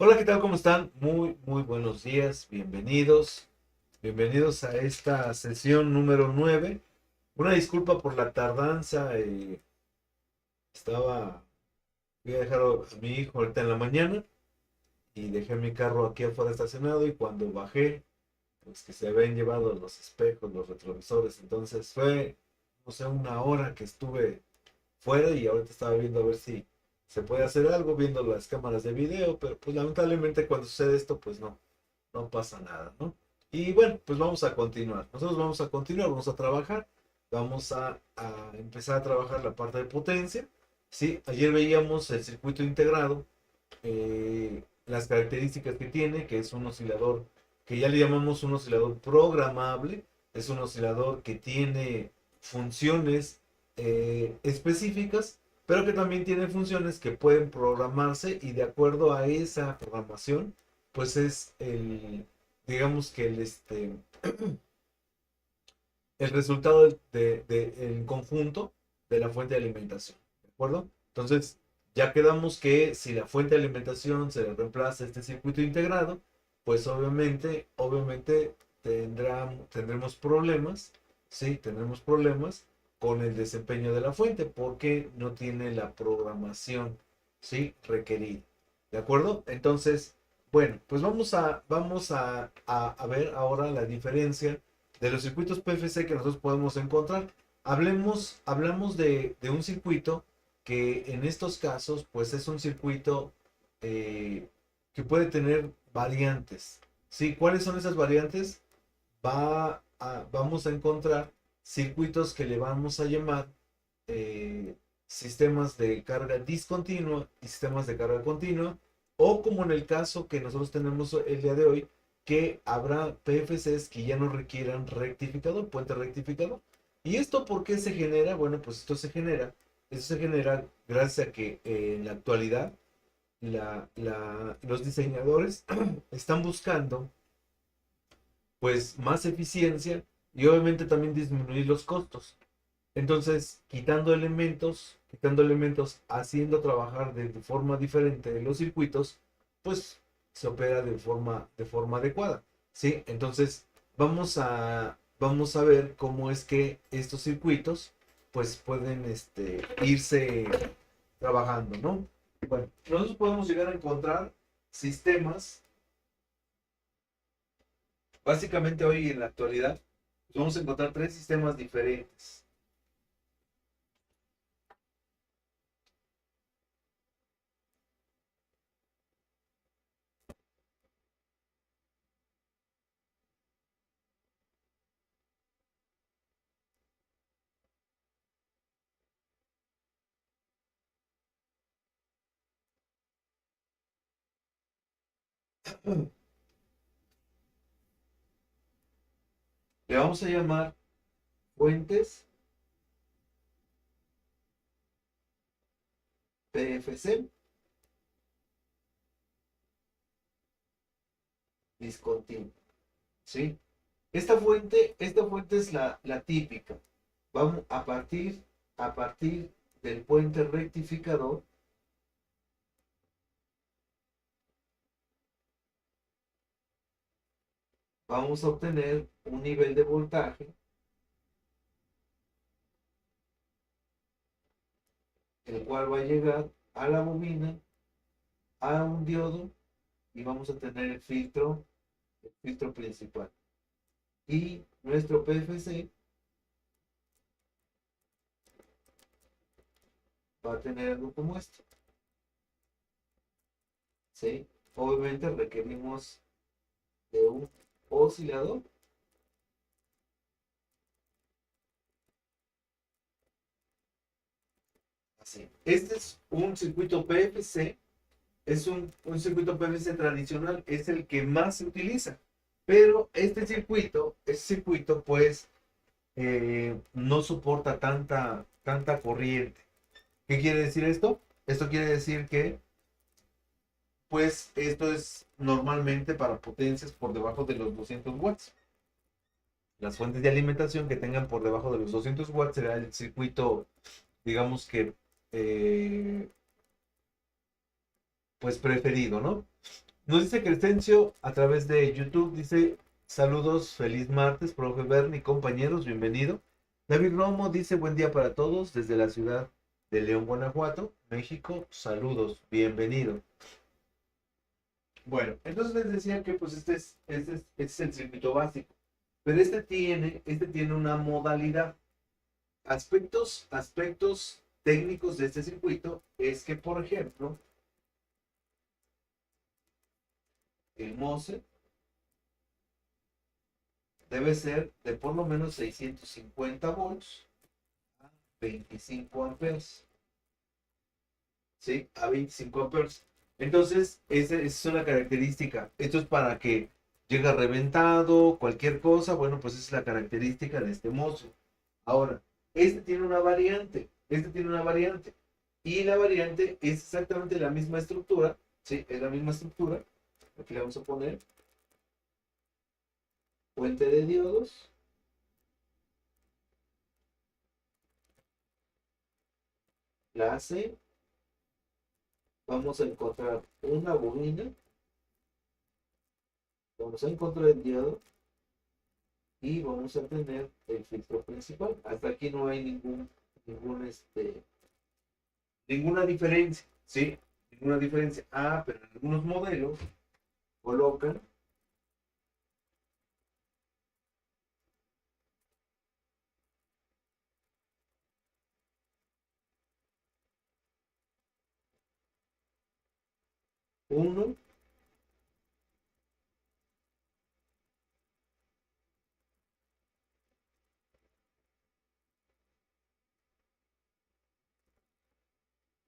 Hola, ¿qué tal? ¿Cómo están? Muy buenos días. Bienvenidos. Bienvenidos a esta sesión número 9. Una disculpa por la tardanza. Fui a dejar a mi hijo ahorita en la mañana y dejé mi carro aquí afuera estacionado y cuando bajé, pues que se habían llevado los espejos, los retrovisores. Entonces fue, no sé, una hora que estuve fuera y ahorita estaba viendo a ver si se puede hacer algo, viendo las cámaras de video, pero pues lamentablemente cuando sucede esto, pues no pasa nada, ¿no? Y bueno, pues vamos a continuar. Nosotros vamos a continuar, vamos a trabajar, vamos a empezar a trabajar la parte de potencia. Sí, ayer veíamos el circuito integrado, las características que tiene, que es un oscilador que ya le llamamos un oscilador programable, es un oscilador que tiene funciones específicas, pero que también tiene funciones que pueden programarse y de acuerdo a esa programación, pues es digamos que el resultado el conjunto de la fuente de alimentación, ¿de acuerdo? Entonces, ya quedamos que si la fuente de alimentación se le reemplaza a este circuito integrado, pues obviamente tendremos problemas, ¿sí? Tendremos problemas con el desempeño de la fuente porque no tiene la programación, ¿sí? Requerida, ¿de acuerdo? Entonces, bueno, pues vamos a ver ahora la diferencia de los circuitos PFC que nosotros podemos encontrar. Hablamos de un circuito que en estos casos, pues es un circuito que puede tener variantes. ¿Sí? ¿Cuáles son esas variantes? Vamos a encontrar circuitos que le vamos a llamar eh, sistemas de carga discontinua y sistemas de carga continua, o como en el caso que nosotros tenemos el día de hoy, que habrá PFCs que ya no requieran rectificador, puente rectificador. ¿Y esto por qué se genera? Bueno, pues esto se genera gracias a que en la actualidad los diseñadores están buscando pues más eficiencia y obviamente también disminuir los costos. Entonces, quitando elementos, haciendo trabajar de forma diferente los circuitos, pues se opera de forma adecuada, ¿sí? Entonces, vamos a ver cómo es que estos circuitos, pues pueden irse trabajando, ¿no? Bueno, nosotros podemos llegar a encontrar sistemas, básicamente hoy en la actualidad, pues vamos a encontrar tres sistemas diferentes. Le vamos a llamar fuentes PFC discontinua, ¿sí? Esta fuente es la típica. Vamos a partir del puente rectificador, vamos a obtener un nivel de voltaje, el cual va a llegar a la bobina, a un diodo, y vamos a tener el filtro principal. Y nuestro PFC va a tener algo como esto. ¿Sí? Obviamente requerimos de un oscilador. Así. Este es un circuito PFC, es un circuito PFC tradicional, es el que más se utiliza. Pero este circuito pues no soporta tanta corriente. ¿Qué quiere decir esto? Esto quiere decir que pues esto es normalmente para potencias por debajo de los 200 watts. Las fuentes de alimentación que tengan por debajo de los 200 watts será el circuito, digamos que, eh, pues preferido, ¿no? Nos dice Crescencio a través de YouTube, dice, saludos, feliz martes, profe Bernie, compañeros, bienvenido. David Romo dice, buen día para todos desde la ciudad de León, Guanajuato, México, saludos, bienvenido. Bueno, entonces les decía que pues este es el circuito básico, pero este tiene una modalidad. Aspectos técnicos de este circuito es que, por ejemplo, el MOSFET debe ser de por lo menos 650 volts a 25 amperes. ¿Sí? A 25 amperes. Entonces, esa es una característica. Esto es para que llegue reventado, cualquier cosa. Bueno, pues esa es la característica de este MOSFET. Ahora, este tiene una variante. Este tiene una variante. Y la variante es exactamente la misma estructura. ¿Sí? Es la misma estructura. Aquí le vamos a poner fuente de diodos. La AC. Vamos a encontrar una bobina. Vamos a encontrar el diodo. Y vamos a tener el filtro principal. Hasta aquí no hay ninguna diferencia. ¿Sí? Ninguna diferencia. Ah, pero en algunos modelos colocan uno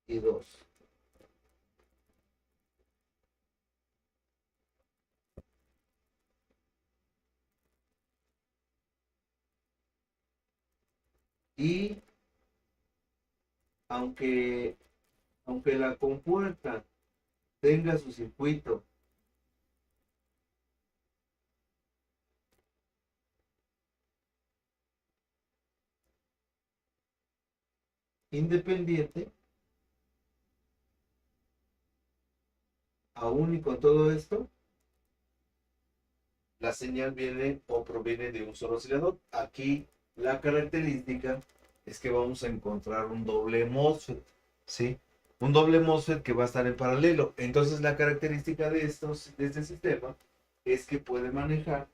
y dos. Y aunque, aunque la compuerta tenga su circuito independiente, aún y con todo esto, la señal viene o proviene de un solo oscilador. Aquí la característica es que vamos a encontrar un doble MOSFET, ¿sí? Un doble MOSFET que va a estar en paralelo. Entonces la característica de este sistema es que puede manejar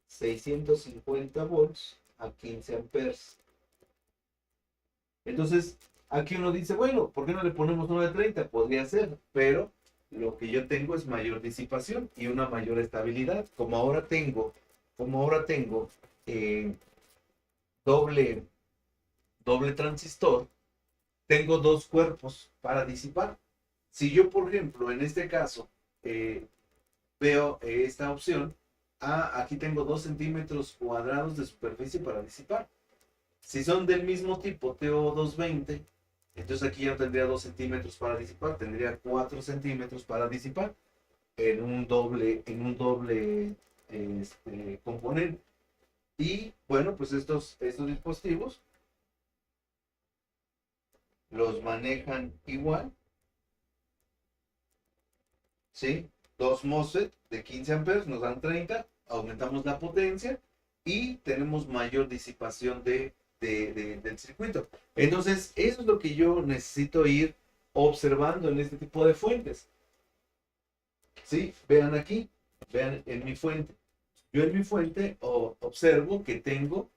650 volts a 15 amperes. Entonces, aquí uno dice, bueno, ¿por qué no le ponemos 930? Podría ser, pero lo que yo tengo es mayor disipación y una mayor estabilidad. Como ahora tengo eh, doble, doble transistor, tengo dos cuerpos para disipar. Si yo, por ejemplo, en este caso, veo esta opción, aquí tengo 2 centímetros cuadrados de superficie para disipar. Si son del mismo tipo TO220, entonces aquí ya no tendría 2 centímetros para disipar, tendría 4 centímetros para disipar en un doble componente. Y bueno, pues estos dispositivos los manejan igual, ¿sí? Dos MOSFET de 15 amperes nos dan 30, aumentamos la potencia y tenemos mayor disipación del circuito. Entonces, eso es lo que yo necesito ir observando en este tipo de fuentes. ¿Sí? Vean aquí, vean en mi fuente. Yo en mi fuente observo que tengo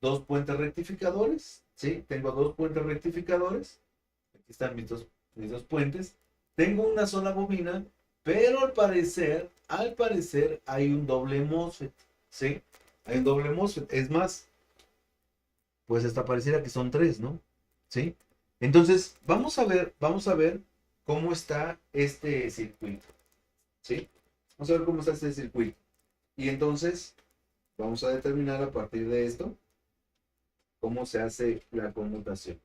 dos puentes rectificadores, ¿sí? Tengo dos puentes rectificadores. Aquí están mis dos puentes. Tengo una sola bobina, pero al parecer hay un doble MOSFET, ¿sí? Hay un doble MOSFET. Es más, pues hasta pareciera que son tres, ¿no? ¿Sí? Entonces, vamos a ver cómo está este circuito, ¿sí? Vamos a ver cómo está este circuito. Y entonces, vamos a determinar a partir de esto cómo se hace la conmutación.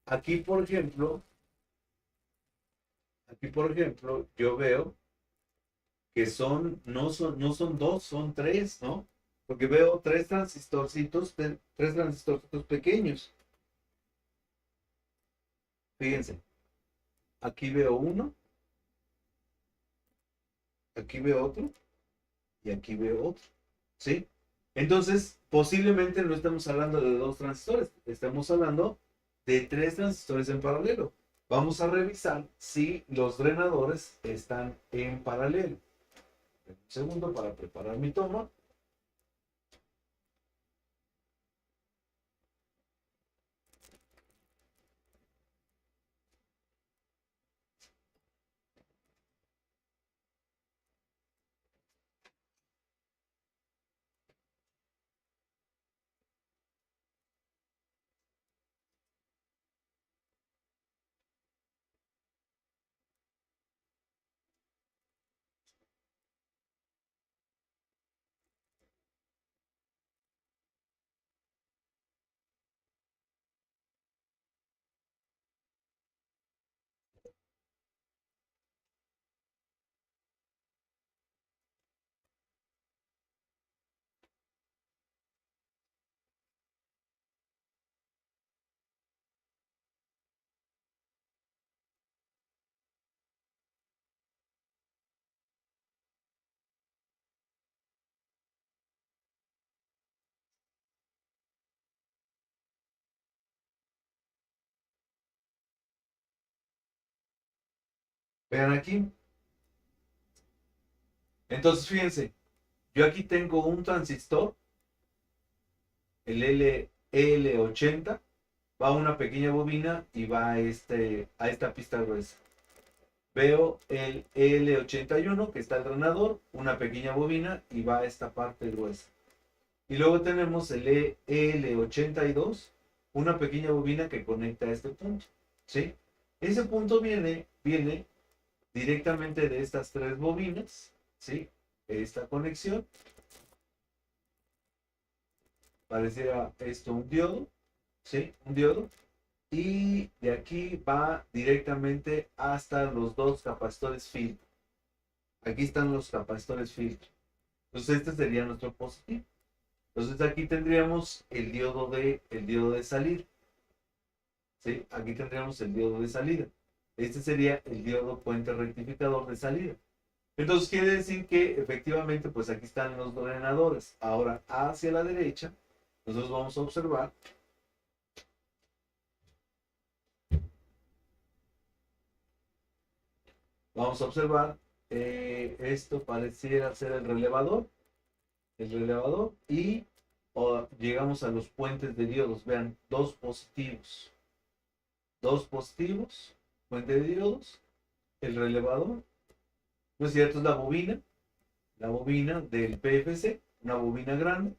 Aquí, por ejemplo, yo veo que no son dos, son tres, ¿no? Porque veo tres transistorcitos pequeños. Fíjense, aquí veo uno, aquí veo otro y aquí veo otro, ¿sí? Entonces, posiblemente no estamos hablando de dos transistores, estamos hablando de tres transistores en paralelo. Vamos a revisar si los drenadores están en paralelo. Un segundo para preparar mi toma. Vean aquí. Entonces, fíjense, yo aquí tengo un transistor, el L80, va a una pequeña bobina y va a esta pista gruesa. Veo el L81 que está el drenador, una pequeña bobina y va a esta parte gruesa. Y luego tenemos el L82, una pequeña bobina que conecta a este punto, ¿sí? Ese punto viene directamente de estas tres bobinas, ¿sí? Esta conexión, pareciera esto un diodo, ¿sí? Un diodo. Y de aquí va directamente hasta los dos capacitores filtro. Aquí están los capacitores filtro. Entonces este sería nuestro positivo. Entonces aquí tendríamos el diodo de salida, ¿sí? Aquí tendríamos el diodo de salida. Este sería el diodo puente rectificador de salida. Entonces quiere decir que efectivamente pues aquí están los drenadores. Ahora hacia la derecha nosotros vamos a observar, esto pareciera ser el relevador y llegamos a los puentes de diodos. Vean, dos positivos, puente de diodos, el relevador, no es cierto, es la bobina del PFC, una bobina grande,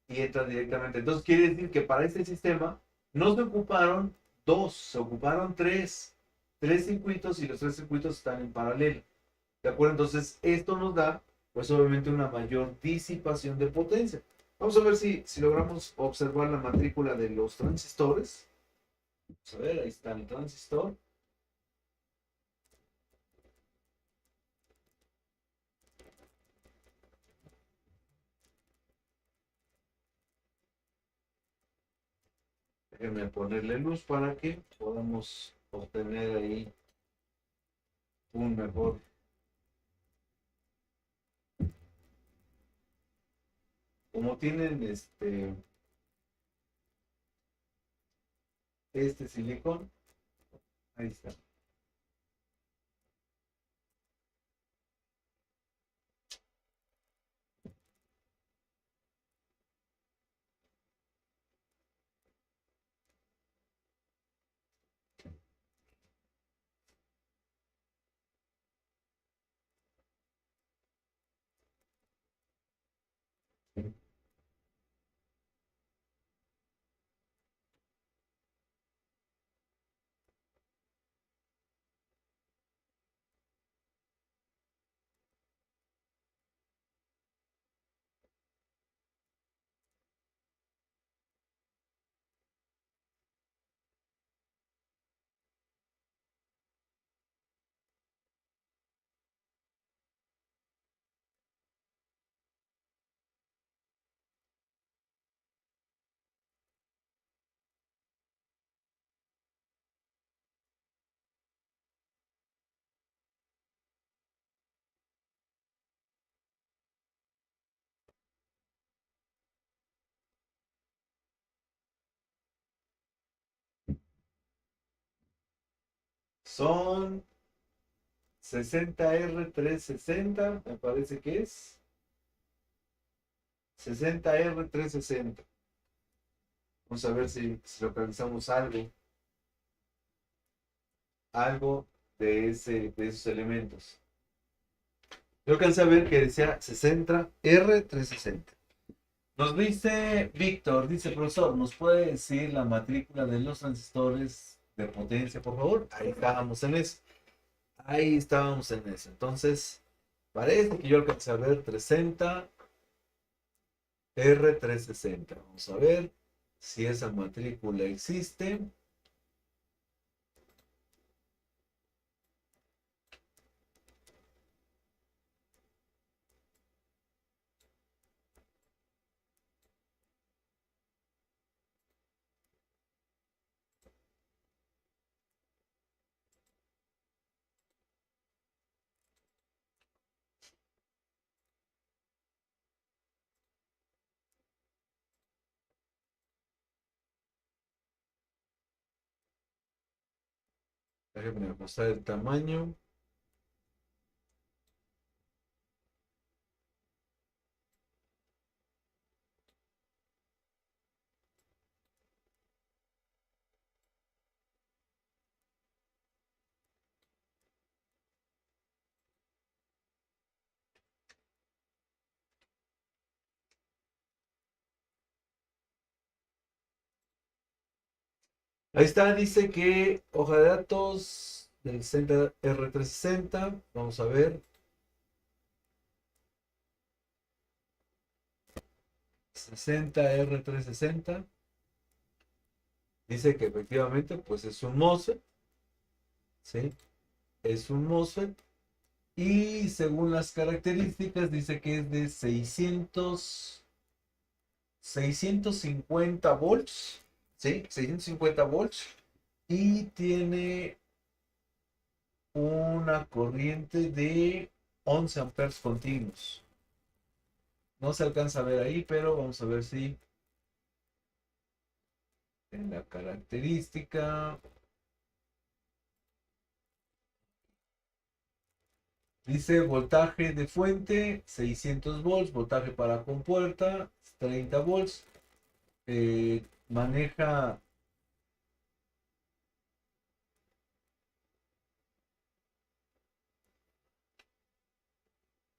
y entra directamente. Entonces quiere decir que para este sistema no se ocuparon dos, se ocuparon tres circuitos y los tres circuitos están en paralelo. ¿De acuerdo? Entonces esto nos da, pues obviamente, una mayor disipación de potencia. Vamos a ver si logramos observar la matrícula de los transistores. Vamos a ver, ahí está el transistor. Déjenme ponerle luz para que podamos obtener ahí un mejor. Como tienen este silicón, ahí está. Son 60R360, me parece que es. 60R360. Vamos a ver si localizamos algo de esos elementos. Yo alcancé a ver que decía 60R360. Nos dice Víctor, dice profesor, ¿nos puede decir la matrícula de los transistores de potencia, por favor? Ahí estábamos en eso. Ahí estábamos en eso. Entonces, parece que yo alcancé a ver 360R360. Vamos a ver si esa matrícula existe. Déjenme ajustar el tamaño. Ahí está, dice que hoja de datos del 60R360. Vamos a ver. 60R360. Dice que efectivamente, pues es un MOSFET. ¿Sí? Es un MOSFET. Y según las características, dice que es de 650 volts. ¿Sí? 650 volts. Y tiene una corriente de 11 amperes continuos. No se alcanza a ver ahí, pero vamos a ver si en la característica dice voltaje de fuente 600 volts, voltaje para compuerta 30 volts, maneja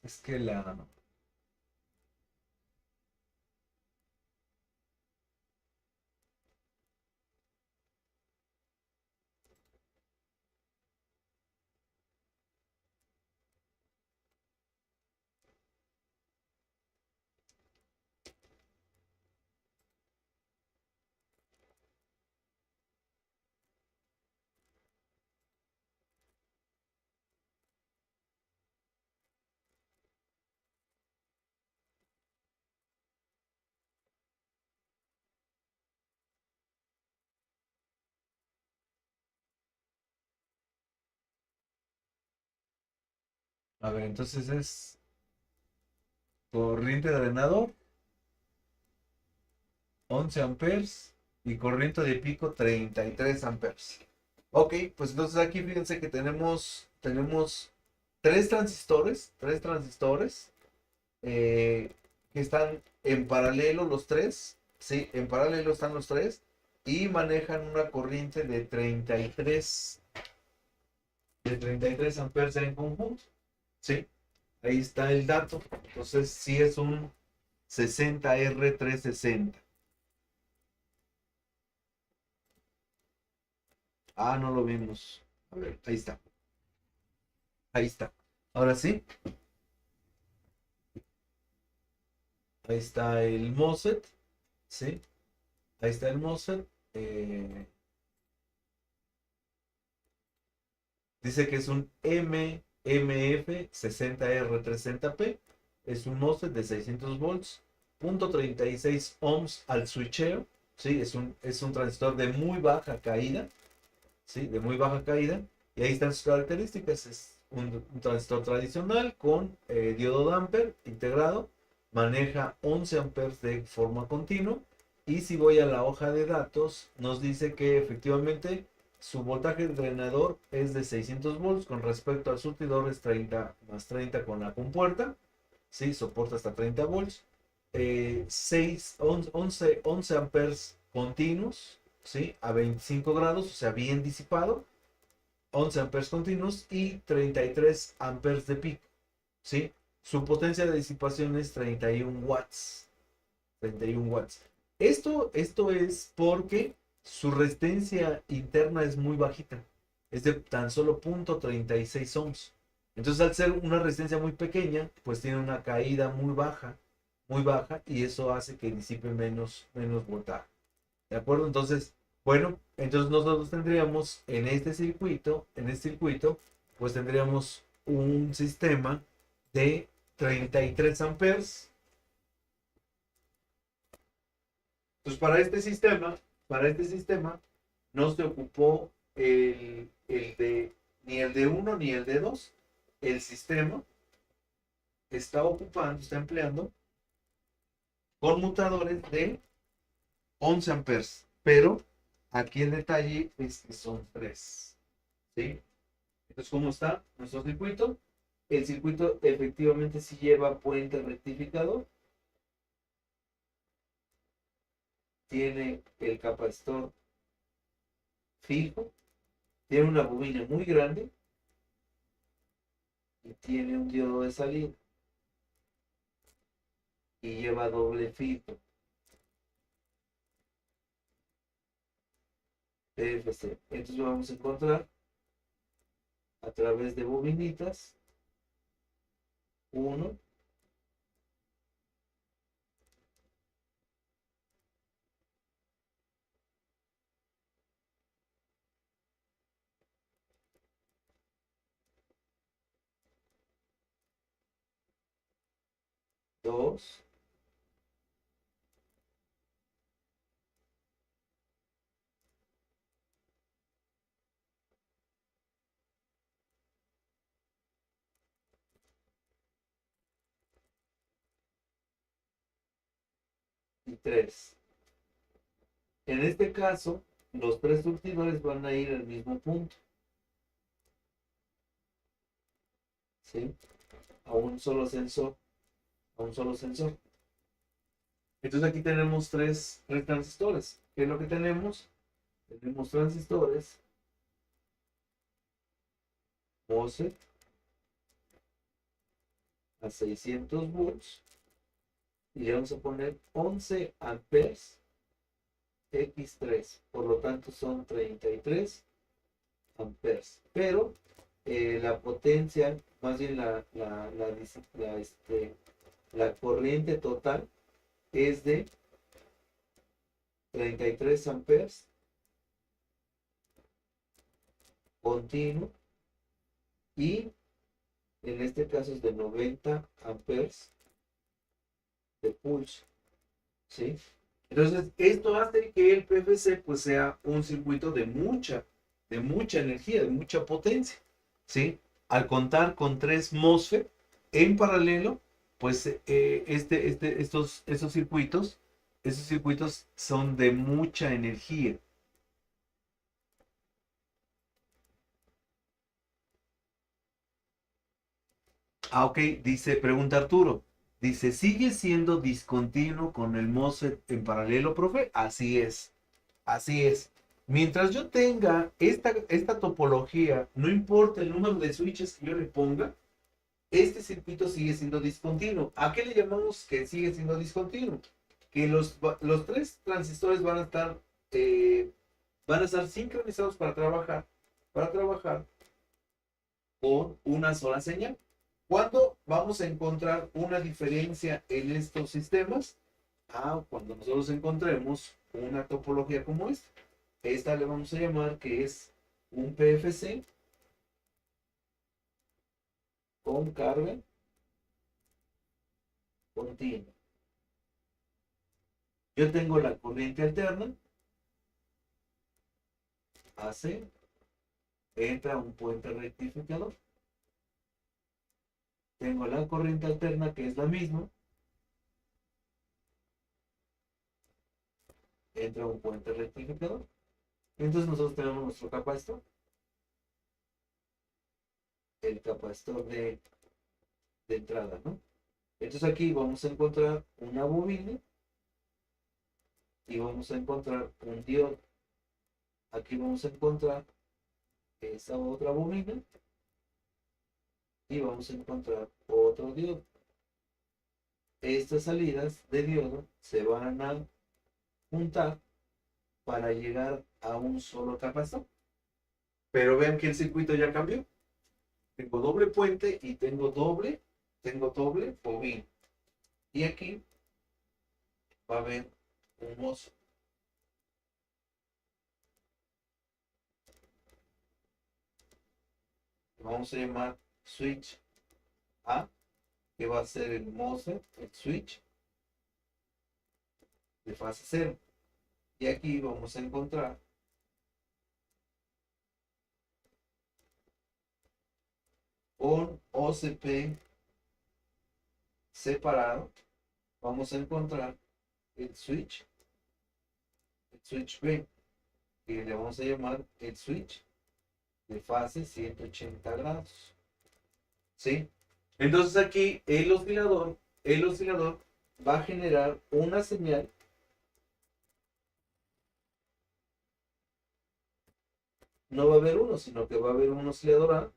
es que la a ver, entonces es corriente de drenador 11 amperes y corriente de pico 33 amperes. Ok, pues entonces aquí fíjense que tenemos tres transistores eh, que están en paralelo los tres, sí, en paralelo están los tres y manejan una corriente de 33 amperes en conjunto, sí, ahí está el dato. Entonces sí es un 60R360. Ah, no lo vimos. A ver, ahí está. Ahí está. Ahora sí, ahí está el MOSFET. ¿Sí? Ahí está el MOSFET. Dice que es un MMF60R360P. Es un MOSFET de 600 volts, 0.36 ohms al switcheo. ¿Sí? Es un transistor de muy baja caída. ¿Sí? De muy baja caída. Y ahí están sus características. Es un transistor tradicional con diodo damper integrado. Maneja 11 amperes de forma continua. Y si voy a la hoja de datos, nos dice que efectivamente su voltaje de drenador es de 600 volts. Con respecto al surtidor es 30 más 30 con la compuerta. ¿Sí? Soporta hasta 30 volts. 11 amperes continuos. ¿Sí? A 25 grados, o sea, bien disipado. 11 amperes continuos y 33 amperes de pico. ¿Sí? Su potencia de disipación es 31 watts. 31 watts. Esto es porque su resistencia interna es muy bajita. Es de tan solo 0.36 ohms. Entonces, al ser una resistencia muy pequeña, pues tiene una caída muy baja, y eso hace que disipe menos voltaje. ¿De acuerdo? Entonces, bueno, entonces nosotros tendríamos en este circuito, pues tendríamos un sistema de 33 amperes. Entonces, para este sistema no se ocupó ni el de uno ni el de 2. El sistema está empleando conmutadores de 11 amperes, pero aquí el detalle es que son 3. ¿Sí? Entonces, ¿cómo está nuestro circuito? El circuito efectivamente sí lleva puente rectificador. Tiene el capacitor fijo. Tiene una bobina muy grande. Y tiene un diodo de salida. Y lleva doble filtro PFC. Entonces vamos a encontrar a través de bobinitas 1, 2 y 3. En este caso, los 3 surtidores van a ir al mismo punto. ¿Sí? A un solo sensor. Entonces aquí tenemos tres transistores. ¿Qué es lo que tenemos? Tenemos transistores MOSFET a 600 volts y le vamos a poner 11 amperes X3. Por lo tanto son 33 amperes. Pero la potencia, más bien la corriente total es de 33 amperes continuo, y en este caso es de 90 amperes de pulso. ¿Sí? Entonces, esto hace que el PFC pues sea un circuito de mucha energía, de mucha potencia. ¿Sí? Al contar con 3 MOSFET en paralelo, pues esos circuitos son de mucha energía. Ah, ok, pregunta Arturo. Dice, ¿sigue siendo discontinuo con el MOSFET en paralelo, profe? Así es, así es. Mientras yo tenga esta topología, no importa el número de switches que yo le ponga, este circuito sigue siendo discontinuo. ¿A qué le llamamos que sigue siendo discontinuo? Que los tres transistores van a estar sincronizados para trabajar con una sola señal. ¿Cuándo vamos a encontrar una diferencia en estos sistemas? Cuando nosotros encontremos una topología como esta. Esta le vamos a llamar que es un PFC con carga continua. Yo tengo la corriente alterna, AC, entra un puente rectificador. Tengo la corriente alterna que es la misma, entra un puente rectificador. Entonces nosotros tenemos nuestro capacitor, el capacitor de entrada, ¿no? Entonces aquí vamos a encontrar una bobina y vamos a encontrar un diodo. Aquí vamos a encontrar esa otra bobina y vamos a encontrar otro diodo. Estas salidas de diodo se van a juntar para llegar a un solo capacitor. Pero vean que el circuito ya cambió. Tengo doble puente y tengo doble bobina. Y aquí va a haber un MOSFET. Vamos a llamar switch A, que va a ser el MOSFET, el switch de fase 0. Y aquí vamos a encontrar un OCP separado. Vamos a encontrar el switch B, que le vamos a llamar el switch de fase 180 grados. ¿Sí? Entonces aquí el oscilador va a generar una señal no va a haber uno, sino que va a haber un oscilador A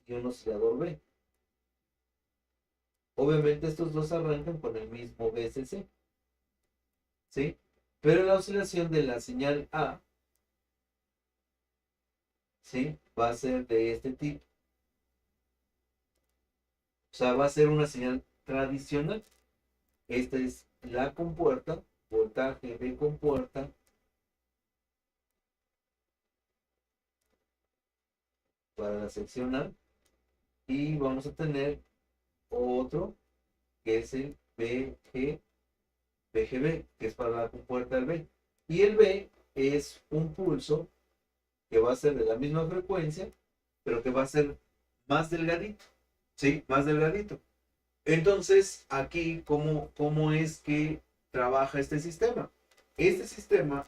y un oscilador B. Obviamente estos dos arrancan con el mismo VSC. ¿Sí? Pero la oscilación de la señal A, ¿sí?, va a ser de este tipo. O sea, va a ser una señal tradicional. Esta es la compuerta, voltaje de compuerta para la sección A. Y vamos a tener otro que es el BGB, que es para la compuerta del B. Y el B es un pulso que va a ser de la misma frecuencia, pero que va a ser más delgadito. ¿Sí? Más delgadito. Entonces, aquí, ¿cómo es que trabaja este sistema? Este sistema,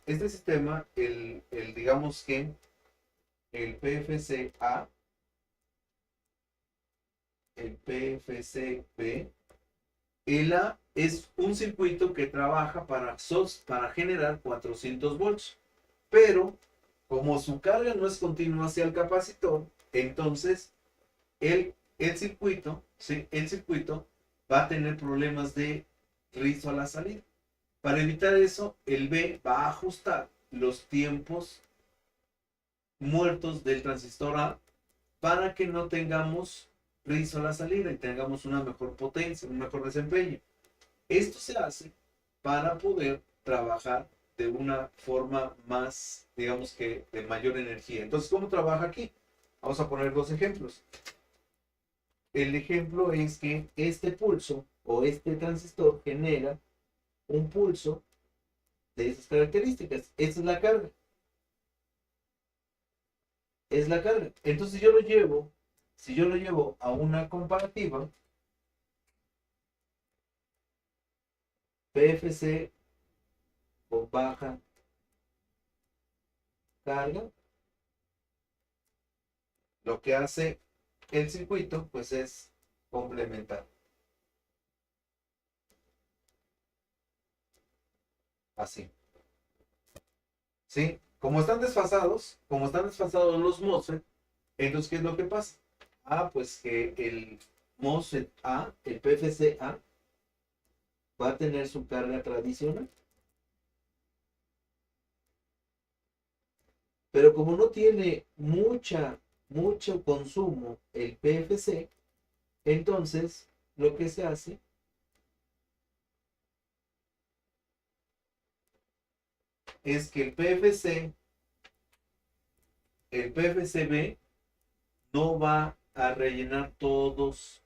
digamos que el PFC-A, el PFC-B, el A es un circuito que trabaja para generar 400 volts. Pero, como su carga no es continua hacia el capacitor, entonces el circuito, ¿sí?, el circuito va a tener problemas de rizo a la salida. Para evitar eso, el B va a ajustar los tiempos muertos del transistor A para que no tengamos rizo a la salida y tengamos una mejor potencia, un mejor desempeño. Esto se hace para poder trabajar de una forma más, digamos que de mayor energía. Entonces, ¿cómo trabaja aquí? Vamos a poner dos ejemplos. El ejemplo es que este pulso o este transistor genera un pulso de esas características. Esta es la carga. Es la carga. Entonces si yo lo llevo a una comparativa, PFC con baja carga, lo que hace el circuito pues es complementar. Así. ¿Sí? Como están desfasados los MOSFET, entonces ¿qué es lo que pasa? Pues que el MOSFET A, el PFC A, va a tener su carga tradicional. Pero como no tiene mucho consumo el PFC, entonces lo que se hace es que el PFCB no va a rellenar todos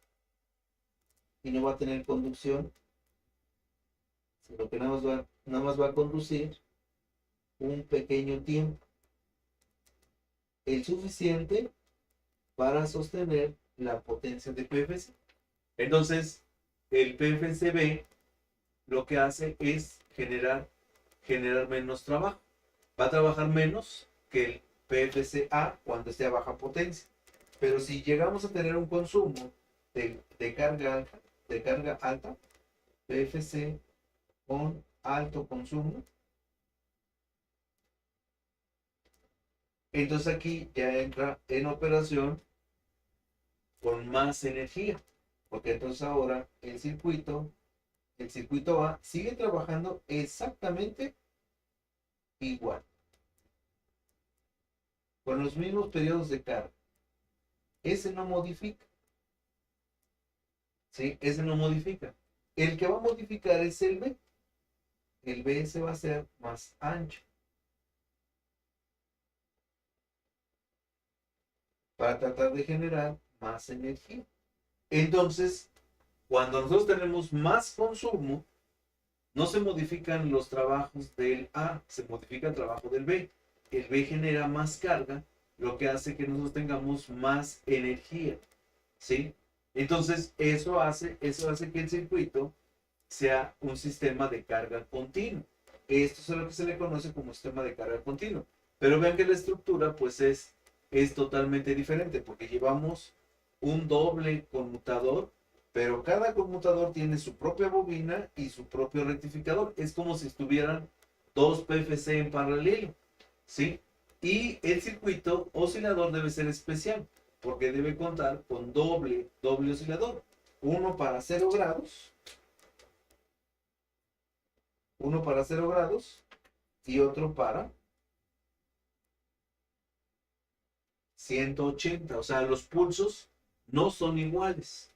y no va a tener conducción, sino que nada más va a conducir un pequeño tiempo, el suficiente para sostener la potencia de PFC. Entonces, el PFCB lo que hace es generar menos trabajo. Va a trabajar menos que el PFCA cuando esté a baja potencia. Pero si llegamos a tener un consumo de carga alta, PFC con alto consumo, entonces aquí ya entra en operación con más energía, porque entonces ahora el circuito A sigue trabajando exactamente igual, con los mismos periodos de carga. Ese no modifica, ¿sí? Ese no modifica. El que va a modificar es el B. El B se va a hacer más ancho para tratar de generar más energía. Entonces, cuando nosotros tenemos más consumo, no se modifican los trabajos del A, se modifica el trabajo del B. El B genera más carga, lo que hace que nosotros tengamos más energía, ¿sí? Entonces, eso hace que el circuito sea un sistema de carga continua. Esto es lo que se le conoce como sistema de carga continua. Pero vean que la estructura, pues, es totalmente diferente, porque llevamos un doble conmutador, pero cada conmutador tiene su propia bobina y su propio rectificador. Es como si estuvieran dos PFC en paralelo, ¿sí? Y el circuito oscilador debe ser especial, porque debe contar con doble oscilador. Uno para 0 grados, y otro para 180. O sea, los pulsos no son iguales.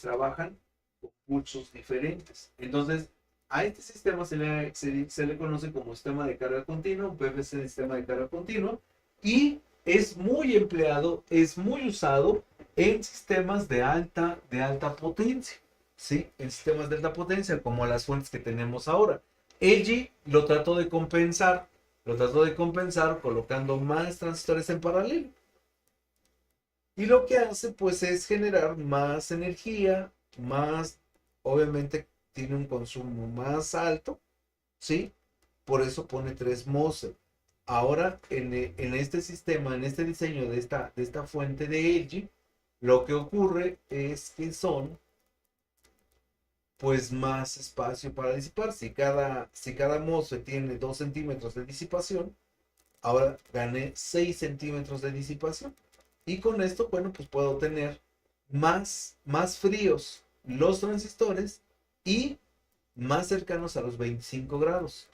Trabajan con pulsos diferentes. Entonces, a este sistema se le conoce como sistema de carga continua, un PFC sistema de carga continua, y es muy empleado, es muy usado en sistemas de alta potencia, ¿sí? En sistemas de alta potencia, como las fuentes que tenemos ahora. LG lo trató de compensar colocando más transistores en paralelo. Y lo que hace, pues, es generar más energía, obviamente tiene un consumo más alto, ¿sí? Por eso pone 3 MOSFET. Ahora, en este sistema, en este diseño de esta fuente de LG, lo que ocurre es que son, pues, más espacio para disipar. Si cada MOSFET tiene 2 centímetros de disipación, ahora gané 6 centímetros de disipación. Y con esto, bueno, pues puedo tener más fríos los transistores y más cercanos a los 25 grados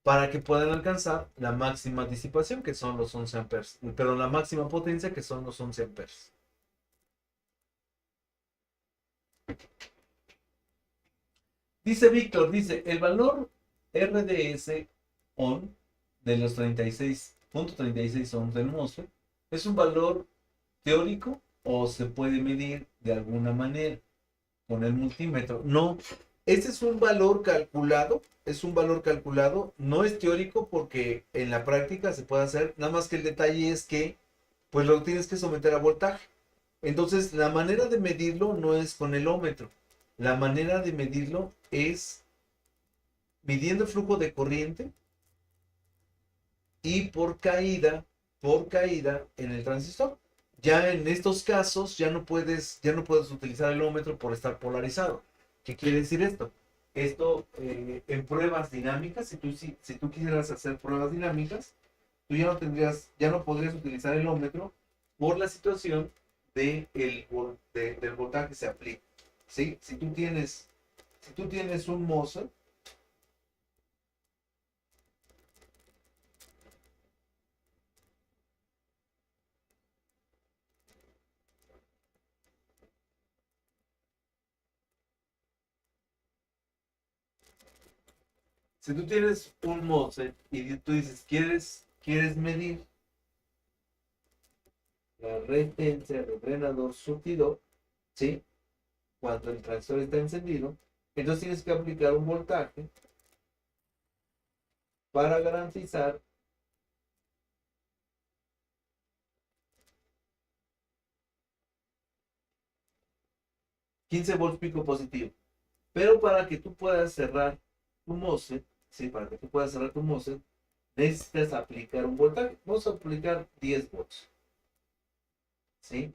para que puedan alcanzar la máxima disipación, que son los 11 amperes, pero la máxima potencia, que son los 11 amperes. Dice Víctor, el valor RDS on de los 36.36 ohms del MOSFET es un valor teórico o se puede medir de alguna manera con el multímetro. No, este es un valor calculado, no es teórico porque en la práctica se puede hacer, nada más que el detalle es que pues lo tienes que someter a voltaje. Entonces, la manera de medirlo no es con el ómetro. La manera de medirlo es midiendo el flujo de corriente y por caída en el transistor. Ya en estos casos ya no puedes utilizar el ómetro por estar polarizado. ¿Qué quiere decir esto? Esto en pruebas dinámicas, si tú quisieras hacer pruebas dinámicas, tú ya no podrías utilizar el ómetro por la situación del voltaje que se aplica. ¿Sí? Si tú tienes un MOSFET, si tú tienes un MOSFET y tú dices, quieres medir la resistencia del drenador surtidor, ¿sí? Cuando el transistor está encendido, entonces tienes que aplicar un voltaje para garantizar 15 volts pico positivo. Pero para que tú puedas cerrar tu MOSFET, ¿sí? Para que tú puedas cerrar tu MOSFET, necesitas aplicar un voltaje. Vamos a aplicar 10 volts, ¿sí?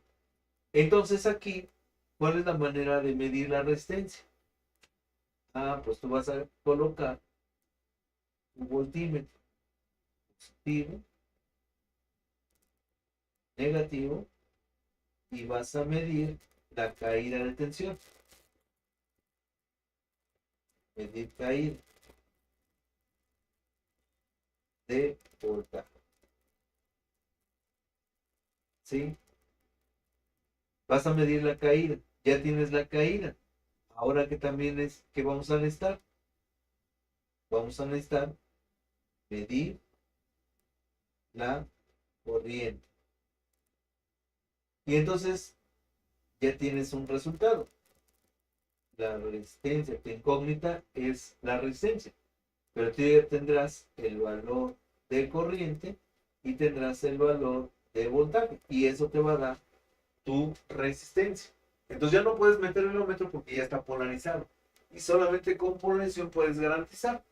Entonces aquí, ¿cuál es la manera de medir la resistencia? Ah, pues tú vas a colocar un voltímetro positivo, negativo, y vas a medir la caída de tensión. Medir caída de voltaje, ¿sí? Vas a medir la caída. Ya tienes la caída. Ahora que también es que vamos a necesitar. Vamos a necesitar medir la corriente. Y entonces ya tienes un resultado. La resistencia, tu incógnita es la resistencia. Pero tú ya tendrás el valor de corriente y tendrás el valor de voltaje. Y eso te va a dar tu resistencia. Entonces ya no puedes meter el ohmímetro porque ya está polarizado. Y solamente con polarización puedes garantizar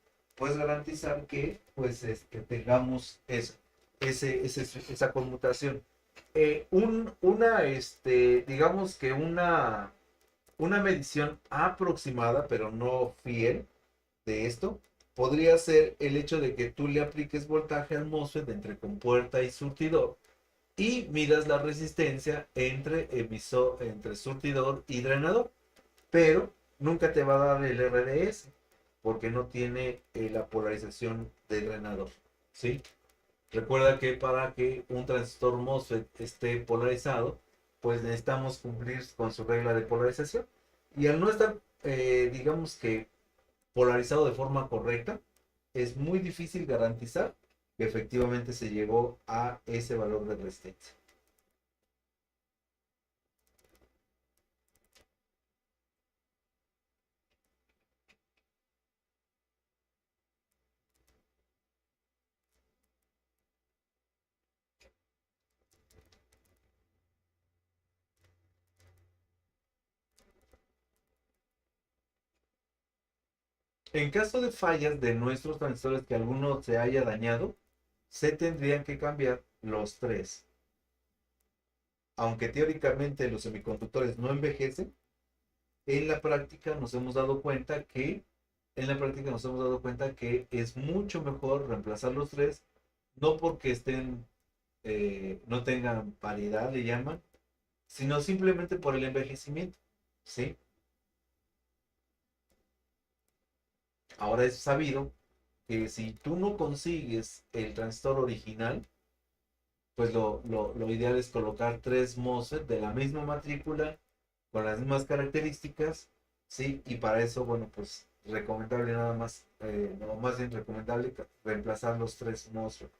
que pues tengamos esa conmutación. Digamos que una medición aproximada, pero no fiel de esto, podría ser el hecho de que tú le apliques voltaje al MOSFET entre compuerta y surtidor y midas la resistencia entre surtidor y drenador, pero nunca te va a dar el RDS porque no tiene la polarización del drenador, ¿sí? Recuerda que para que un transistor MOSFET esté polarizado, pues necesitamos cumplir con su regla de polarización. Y al no estar, digamos que polarizado de forma correcta, es muy difícil garantizar que efectivamente se llegó a ese valor de resistencia. En caso de fallas de nuestros transistores que alguno se haya dañado, se tendrían que cambiar los tres. Aunque teóricamente los semiconductores no envejecen, en la práctica nos hemos dado cuenta que es mucho mejor reemplazar los tres, no porque no tengan paridad, le llaman, sino simplemente por el envejecimiento, ¿sí? Ahora es sabido que si tú no consigues el transistor original, pues lo ideal es colocar tres MOSFET de la misma matrícula, con las mismas características, ¿sí? Y para eso, bueno, pues recomendable nada más, no, más bien recomendable reemplazar los tres MOSFET.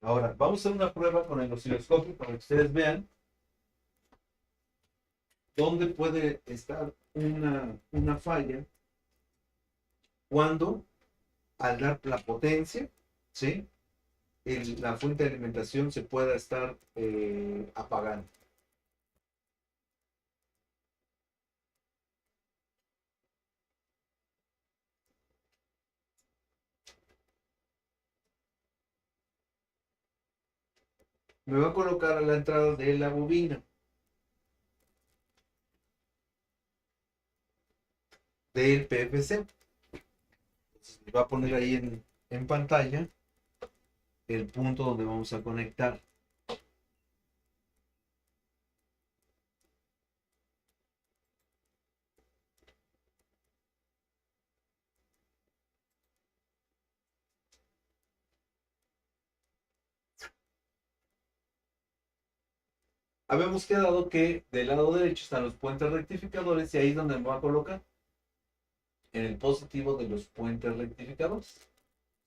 Ahora, vamos a hacer una prueba con el osciloscopio para que ustedes vean dónde puede estar una falla cuando al dar la potencia, ¿sí? La fuente de alimentación se pueda estar apagando. me va a colocar a la entrada de la bobina del PFC. Entonces, me va a poner ahí en pantalla el punto donde vamos a conectar. Habíamos quedado que del lado derecho están los puentes rectificadores y ahí es donde me va a colocar en el positivo de los puentes rectificadores.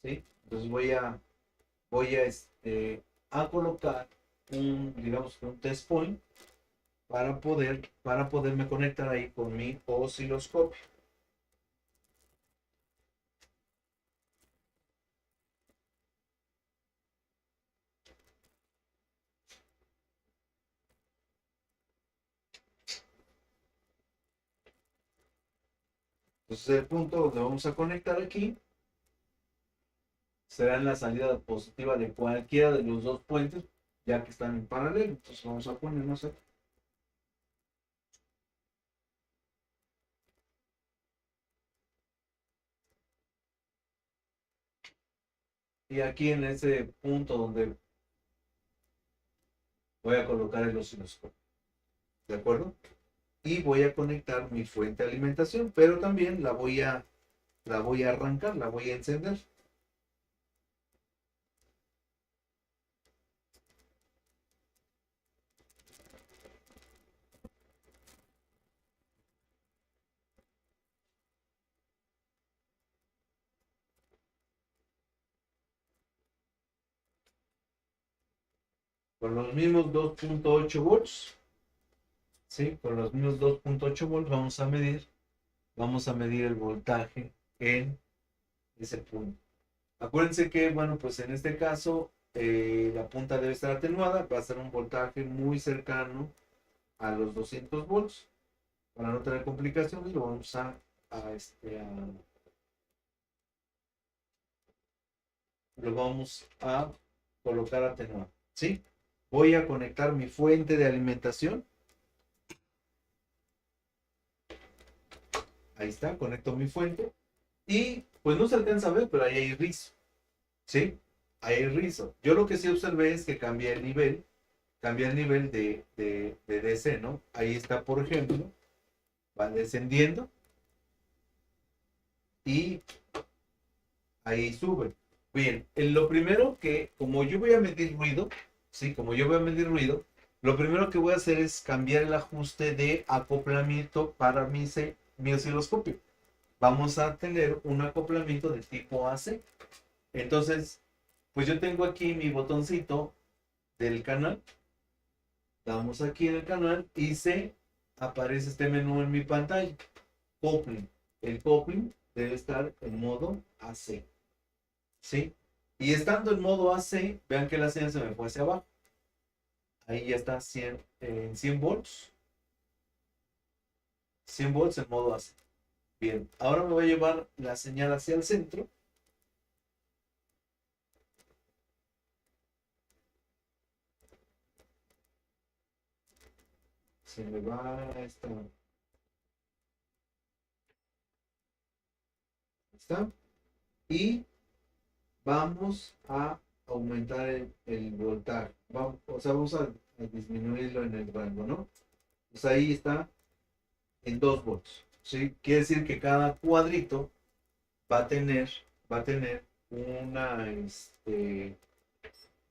¿Sí? Entonces voy a colocar digamos que un test point para poderme conectar ahí con mi osciloscopio. Entonces el punto donde vamos a conectar aquí será en la salida positiva de cualquiera de los dos puentes, ya que están en paralelo. Entonces vamos a ponernos aquí. Y aquí en ese punto donde voy a colocar el osciloscopio. ¿De acuerdo? Y voy a conectar mi fuente de alimentación, pero también la voy a arrancar, la voy a encender. Con los mismos 2.8 volts, ¿sí? Con los mismos 2.8 volts vamos a medir el voltaje en ese punto. Acuérdense que, bueno, pues en este caso la punta debe estar atenuada, va a ser un voltaje muy cercano a los 200 volts. Para no tener complicaciones, lo vamos a colocar atenuado, ¿sí? Voy a conectar mi fuente de alimentación. Ahí está, conecto mi fuente. Y pues no se alcanza a ver, pero ahí hay rizo, ¿sí? Ahí hay rizo. Yo lo que sí observé es que cambia el nivel de DC, ¿no? Ahí está, por ejemplo, va descendiendo y ahí sube. Bien, lo primero que, como yo voy a medir ruido, ¿sí? Como yo voy a medir ruido, lo primero que voy a hacer es cambiar el ajuste de acoplamiento para mi osciloscopio. Vamos a tener un acoplamiento de tipo AC. Entonces, pues yo tengo aquí mi botoncito del canal. Damos aquí en el canal y aparece este menú en mi pantalla. Coupling. El coupling debe estar en modo AC. ¿Sí? Y estando en modo AC, vean que la señal se me fue hacia abajo. Ahí ya está 100 volts. 100 volts en modo AC. Bien, ahora me voy a llevar la señal hacia el centro. Se me va esta. ¿Está? Y vamos a aumentar el voltaje. O sea, vamos a disminuirlo en el rango, ¿no? Pues ahí está en 2 volts. ¿Sí? Quiere decir que cada cuadrito va a tener, va a tener una,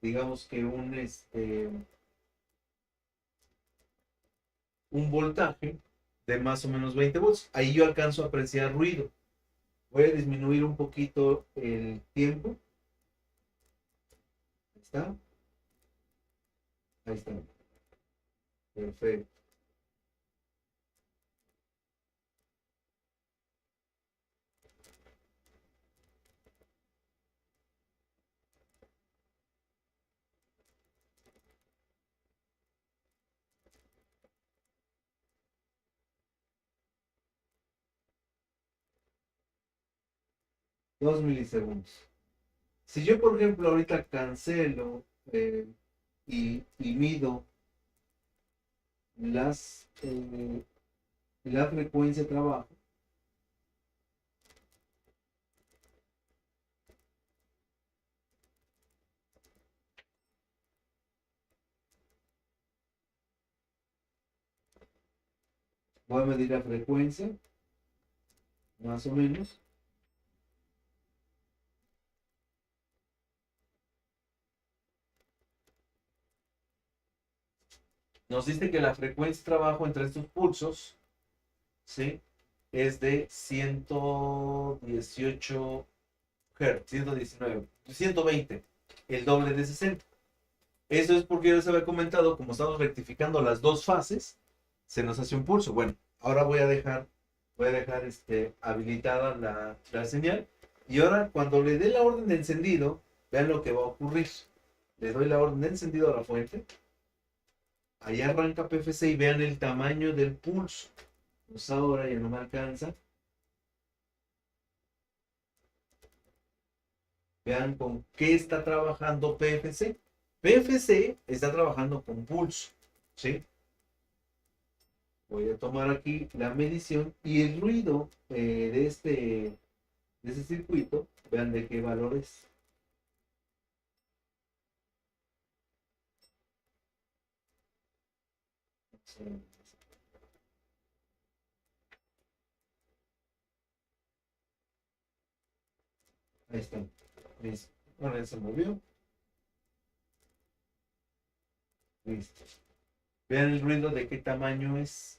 digamos que un voltaje de más o menos 20 volts. Ahí yo alcanzo a apreciar ruido. Voy a disminuir un poquito el tiempo. Ahí está. Ahí está. Perfecto. 2 milisegundos. Si yo, por ejemplo, ahorita cancelo y mido la frecuencia de trabajo, voy a medir la frecuencia, más o menos. Nos dice que la frecuencia de trabajo entre estos pulsos, ¿sí?, es de 118 Hz, 119, 120, el doble de 60. Eso es porque yo les había comentado, como estamos rectificando las dos fases, se nos hace un pulso. Bueno, ahora voy a dejar habilitada la señal. Y ahora cuando le dé la orden de encendido, vean lo que va a ocurrir. Le doy la orden de encendido a la fuente. Ahí arranca PFC y vean el tamaño del pulso. Pues ahora ya no me alcanza. Vean con qué está trabajando PFC. PFC está trabajando con pulso, ¿sí? Voy a tomar aquí la medición y el ruido de ese circuito. Vean de qué valor es. Ahí está. Listo. Ahora ya se movió. Listo. Vean el ruido de qué tamaño es.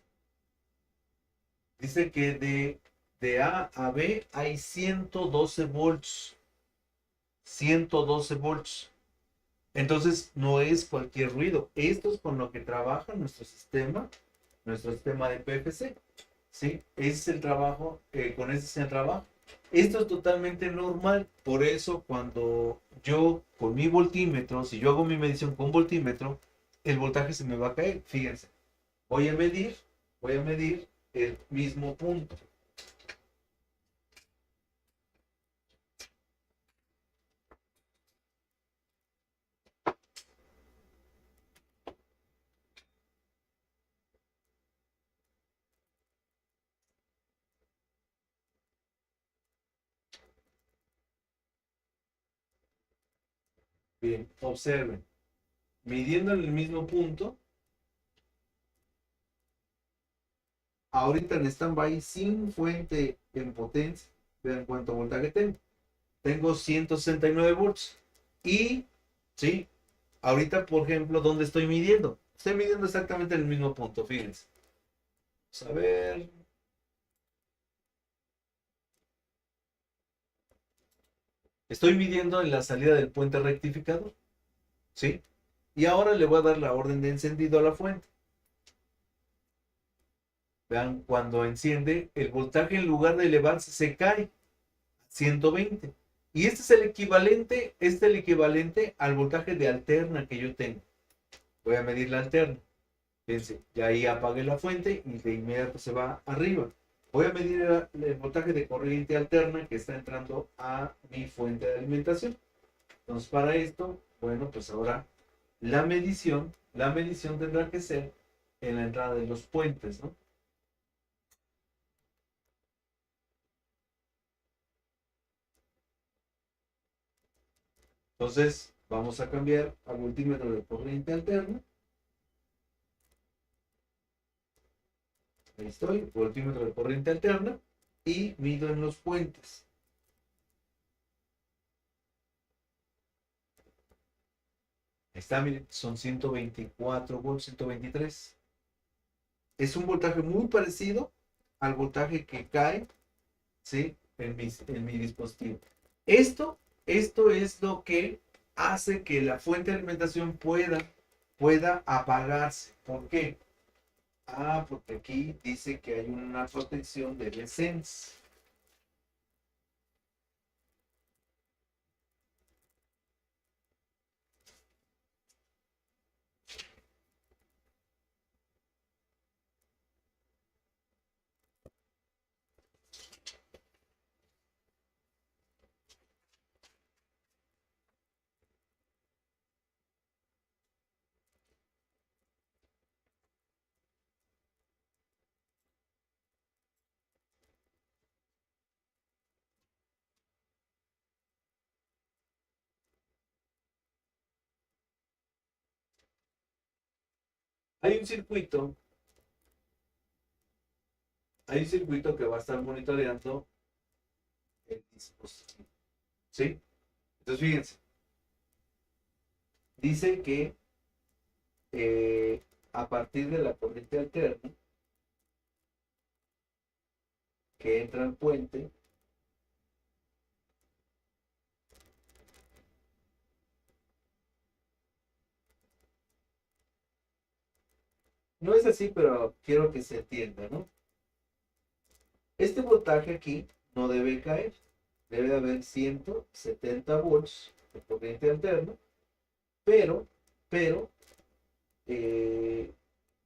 Dice que de A a B hay 112 volts. 112 volts. Entonces no es cualquier ruido. Esto es con lo que trabaja nuestro sistema de PFC. ¿Sí? Ese es el trabajo, con ese es el trabajo. Esto es totalmente normal. Por eso cuando yo con mi voltímetro, si yo hago mi medición con voltímetro, el voltaje se me va a caer. Fíjense, voy a medir, voy a medir el mismo punto. Bien, observen. Midiendo en el mismo punto, ahorita en stand-by sin fuente en potencia, vean cuánto voltaje tengo. Tengo 169 volts. Y, sí, ahorita, por ejemplo, ¿dónde estoy midiendo? Estoy midiendo exactamente en el mismo punto, fíjense. Vamos a ver. Estoy midiendo en la salida del puente rectificador, ¿sí? Y ahora le voy a dar la orden de encendido a la fuente. Vean, cuando enciende, el voltaje en lugar de elevarse se cae. 120. Y este es el equivalente al voltaje de alterna que yo tengo. Voy a medir la alterna. Fíjense, ya ahí apagué la fuente y de inmediato se va arriba. Voy a medir el voltaje de corriente alterna que está entrando a mi fuente de alimentación. Entonces, para esto, bueno, pues ahora la medición tendrá que ser en la entrada de los puentes, ¿no? Entonces, vamos a cambiar al multímetro de corriente alterna. Ahí estoy, voltímetro de corriente alterna y mido en los puentes. Ahí está, miren, son 124 volts, 123. Es un voltaje muy parecido al voltaje que cae, ¿sí?, en mi dispositivo. Esto, esto es lo que hace que la fuente de alimentación pueda apagarse. ¿Por qué? Ah, porque aquí dice que hay una protección de Sense. Hay un circuito, hay un circuito que va a estar monitoreando el dispositivo. ¿Sí? Entonces, fíjense, dice que a partir de la corriente alterna que entra al puente, no es así, pero quiero que se entienda, ¿no? Este voltaje aquí no debe caer, debe de haber 170 volts de corriente alterna, pero, pero, eh,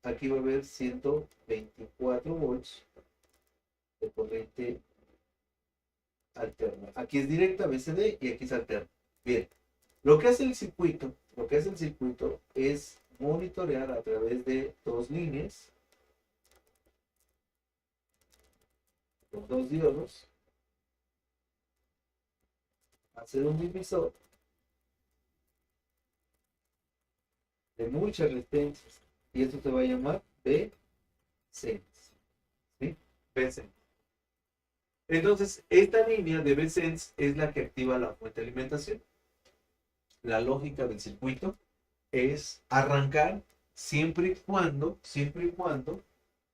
aquí va a haber 124 volts de corriente alterna. Aquí es directa BCD y aquí es alterna. Bien, lo que hace el circuito es monitorear a través de dos líneas, los dos diodos, hacer un divisor de muchas resistencias y esto se va a llamar B-Sense. ¿Sí? B-Sense. Entonces, esta línea de B-Sense es la que activa la fuente de alimentación. La lógica del circuito es arrancar siempre y cuando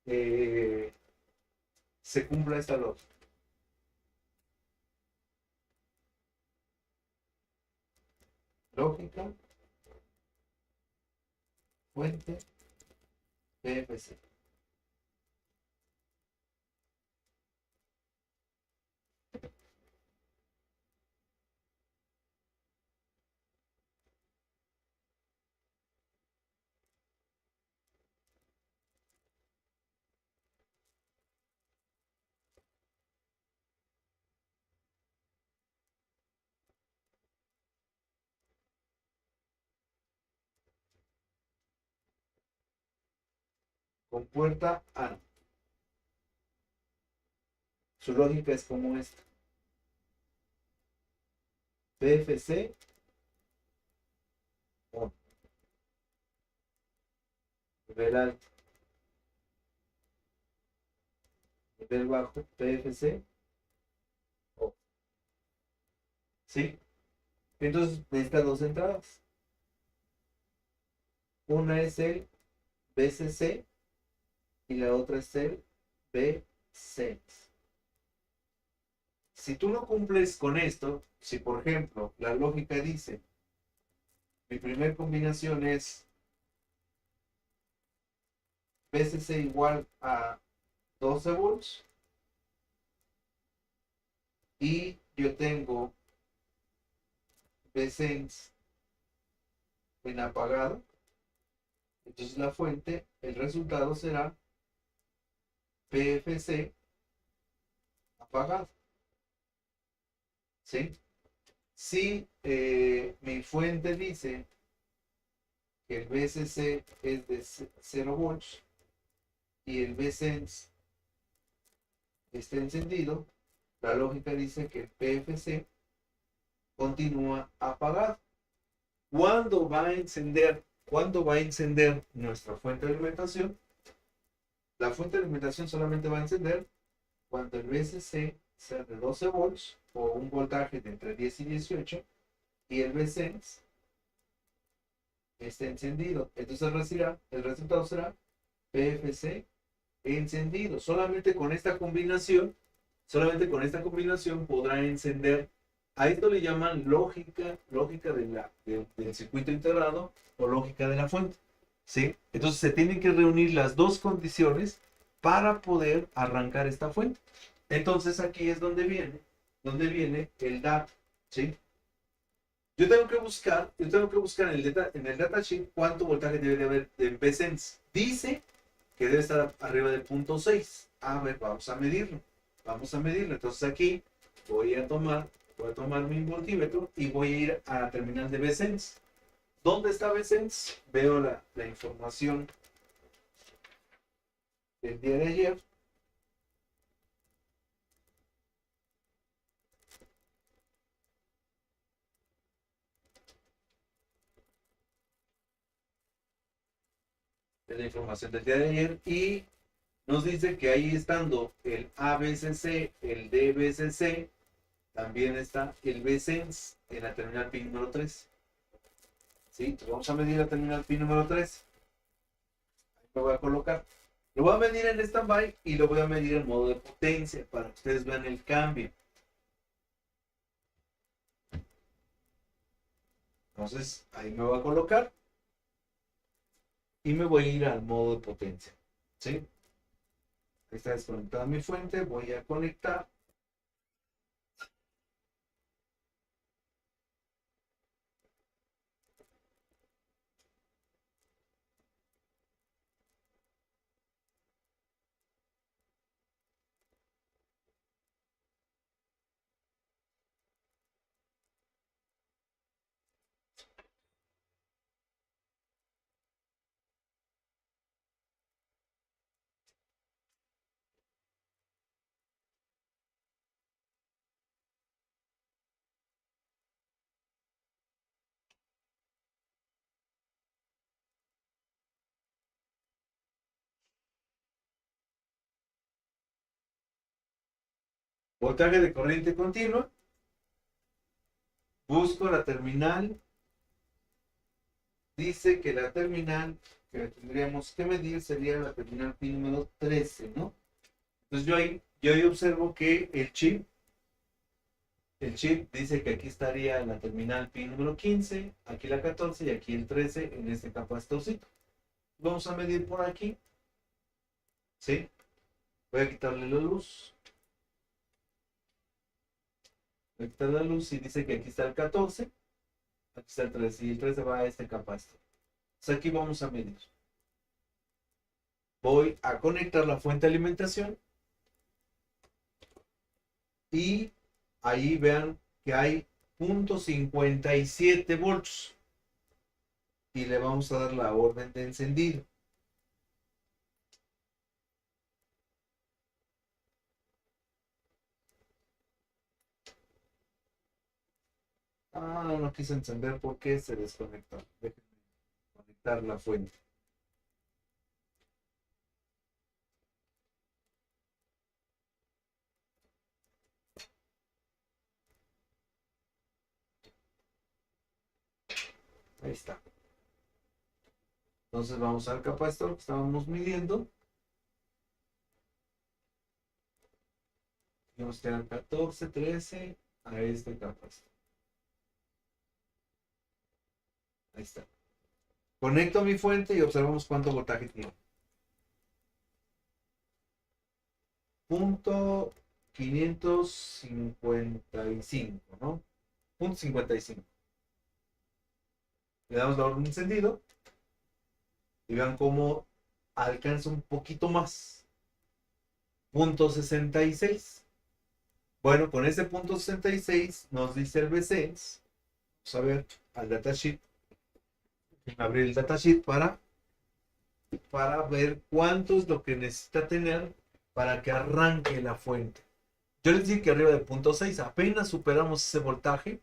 eh, se cumpla esta lógica. Lógica, fuente, PFC. Con puerta A. Su lógica es como esta. PFC on. Nivel alto. Nivel bajo. PFC on. ¿Sí? Entonces necesita dos entradas. Una es el BCC y la otra es el B-Sense. Si tú no cumples con esto, si por ejemplo la lógica dice, mi primer combinación es BCC igual a 12 volts y yo tengo B-Sense en apagado, entonces la fuente, el resultado será PFC apagado. ¿Sí? Si mi fuente dice que el BCC es de 0 volts y el BSense está encendido, la lógica dice que el PFC continúa apagado. ¿Cuándo va a encender nuestra fuente de alimentación? La fuente de alimentación solamente va a encender cuando el BCC sea de 12 volts o un voltaje de entre 10 y 18 y el BSense esté encendido. Entonces el resultado será PFC encendido. Solamente con esta combinación podrá encender. A esto le llaman lógica del circuito integrado o lógica de la fuente. ¿Sí? Entonces se tienen que reunir las dos condiciones para poder arrancar esta fuente. Entonces aquí es donde viene el dato. ¿Sí? Yo tengo que buscar en el datasheet cuánto voltaje debe de haber en BSense. Dice que debe estar arriba del punto 6. A ver, vamos a medirlo. Entonces aquí voy a tomar mi voltímetro y voy a ir a la terminal de BSense. ¿Dónde está BSense? Veo la información del día de ayer. Es la información del día de ayer y nos dice que ahí estando el ABCC, el DBCC, también está el BSENS en la terminal PIN número 3. ¿Sí? Entonces vamos a medir la terminal PIN número 3. Ahí lo voy a colocar. Lo voy a medir en standby y lo voy a medir en modo de potencia para que ustedes vean el cambio. Entonces ahí me voy a colocar y me voy a ir al modo de potencia. ¿Sí? Ahí está desconectada mi fuente. Voy a conectar. Voltaje de corriente continua. Busco la terminal. Dice que la terminal que tendríamos que medir sería la terminal pin número 13, ¿no? Entonces yo ahí observo que el chip dice que aquí estaría la terminal pin número 15, aquí la 14 y aquí el 13 en este capacitorcito. Vamos a medir por aquí, ¿sí? Voy a quitarle la luz. Voy a quitar la luz y dice que aquí está el 14, aquí está el 13 y el 13 va a este capacitor. Entonces aquí vamos a medir. Voy a conectar la fuente de alimentación y ahí vean que hay 0.57 volts y le vamos a dar la orden de encendido. No quise encender porque se desconectó. Déjenme conectar la fuente. Ahí está. Entonces vamos al capacitor que estábamos midiendo. Vamos a tener 14, 13 a este capacitor. Ahí está. Conecto mi fuente y observamos cuánto voltaje tiene. Punto 555, ¿no? Punto 55. Le damos la orden de encendido y vean cómo alcanza un poquito más. Punto 66. Bueno, con ese punto 66 nos dice el VCS. Vamos a ver al datasheet. Abrir el datasheet para ver cuánto es lo que necesita tener para que arranque la fuente. Yo les dije que arriba de punto 6 apenas superamos ese voltaje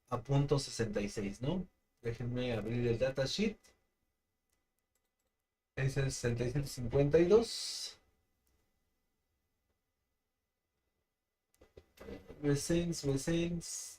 a punto 66, ¿no? Déjenme abrir el datasheet. Es el 6752. VCS.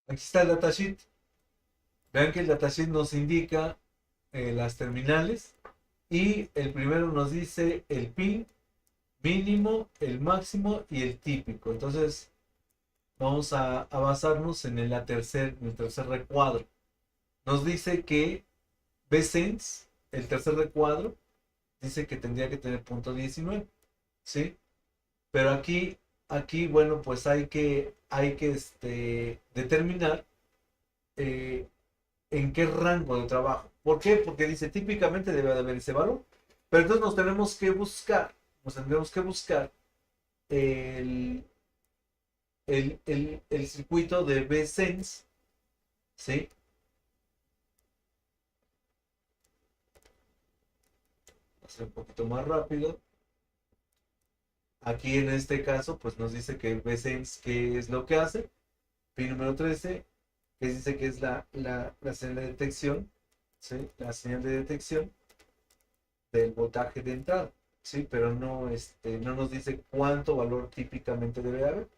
Aquí está el datasheet. Vean que el datasheet nos indica las terminales y el primero nos dice el pin mínimo, el máximo y el típico. Entonces vamos a basarnos en el tercer recuadro. Nos dice que Vsense, el tercer recuadro, dice que tendría que tener punto 19, ¿sí? Pero aquí bueno, pues hay que determinar eh, en qué rango de trabajo. ¿Por qué? Porque dice típicamente debe de haber ese valor. Pero entonces nos tendremos que buscar el, el circuito de Vsense, ¿sí? Hacer un poquito más rápido. Aquí en este caso, pues nos dice que el Vsense, ¿qué es lo que hace? Pin número 13, que dice que es la señal de detección, ¿sí? La señal de detección del voltaje de entrada, ¿sí? Pero no nos dice cuánto valor típicamente debe haber.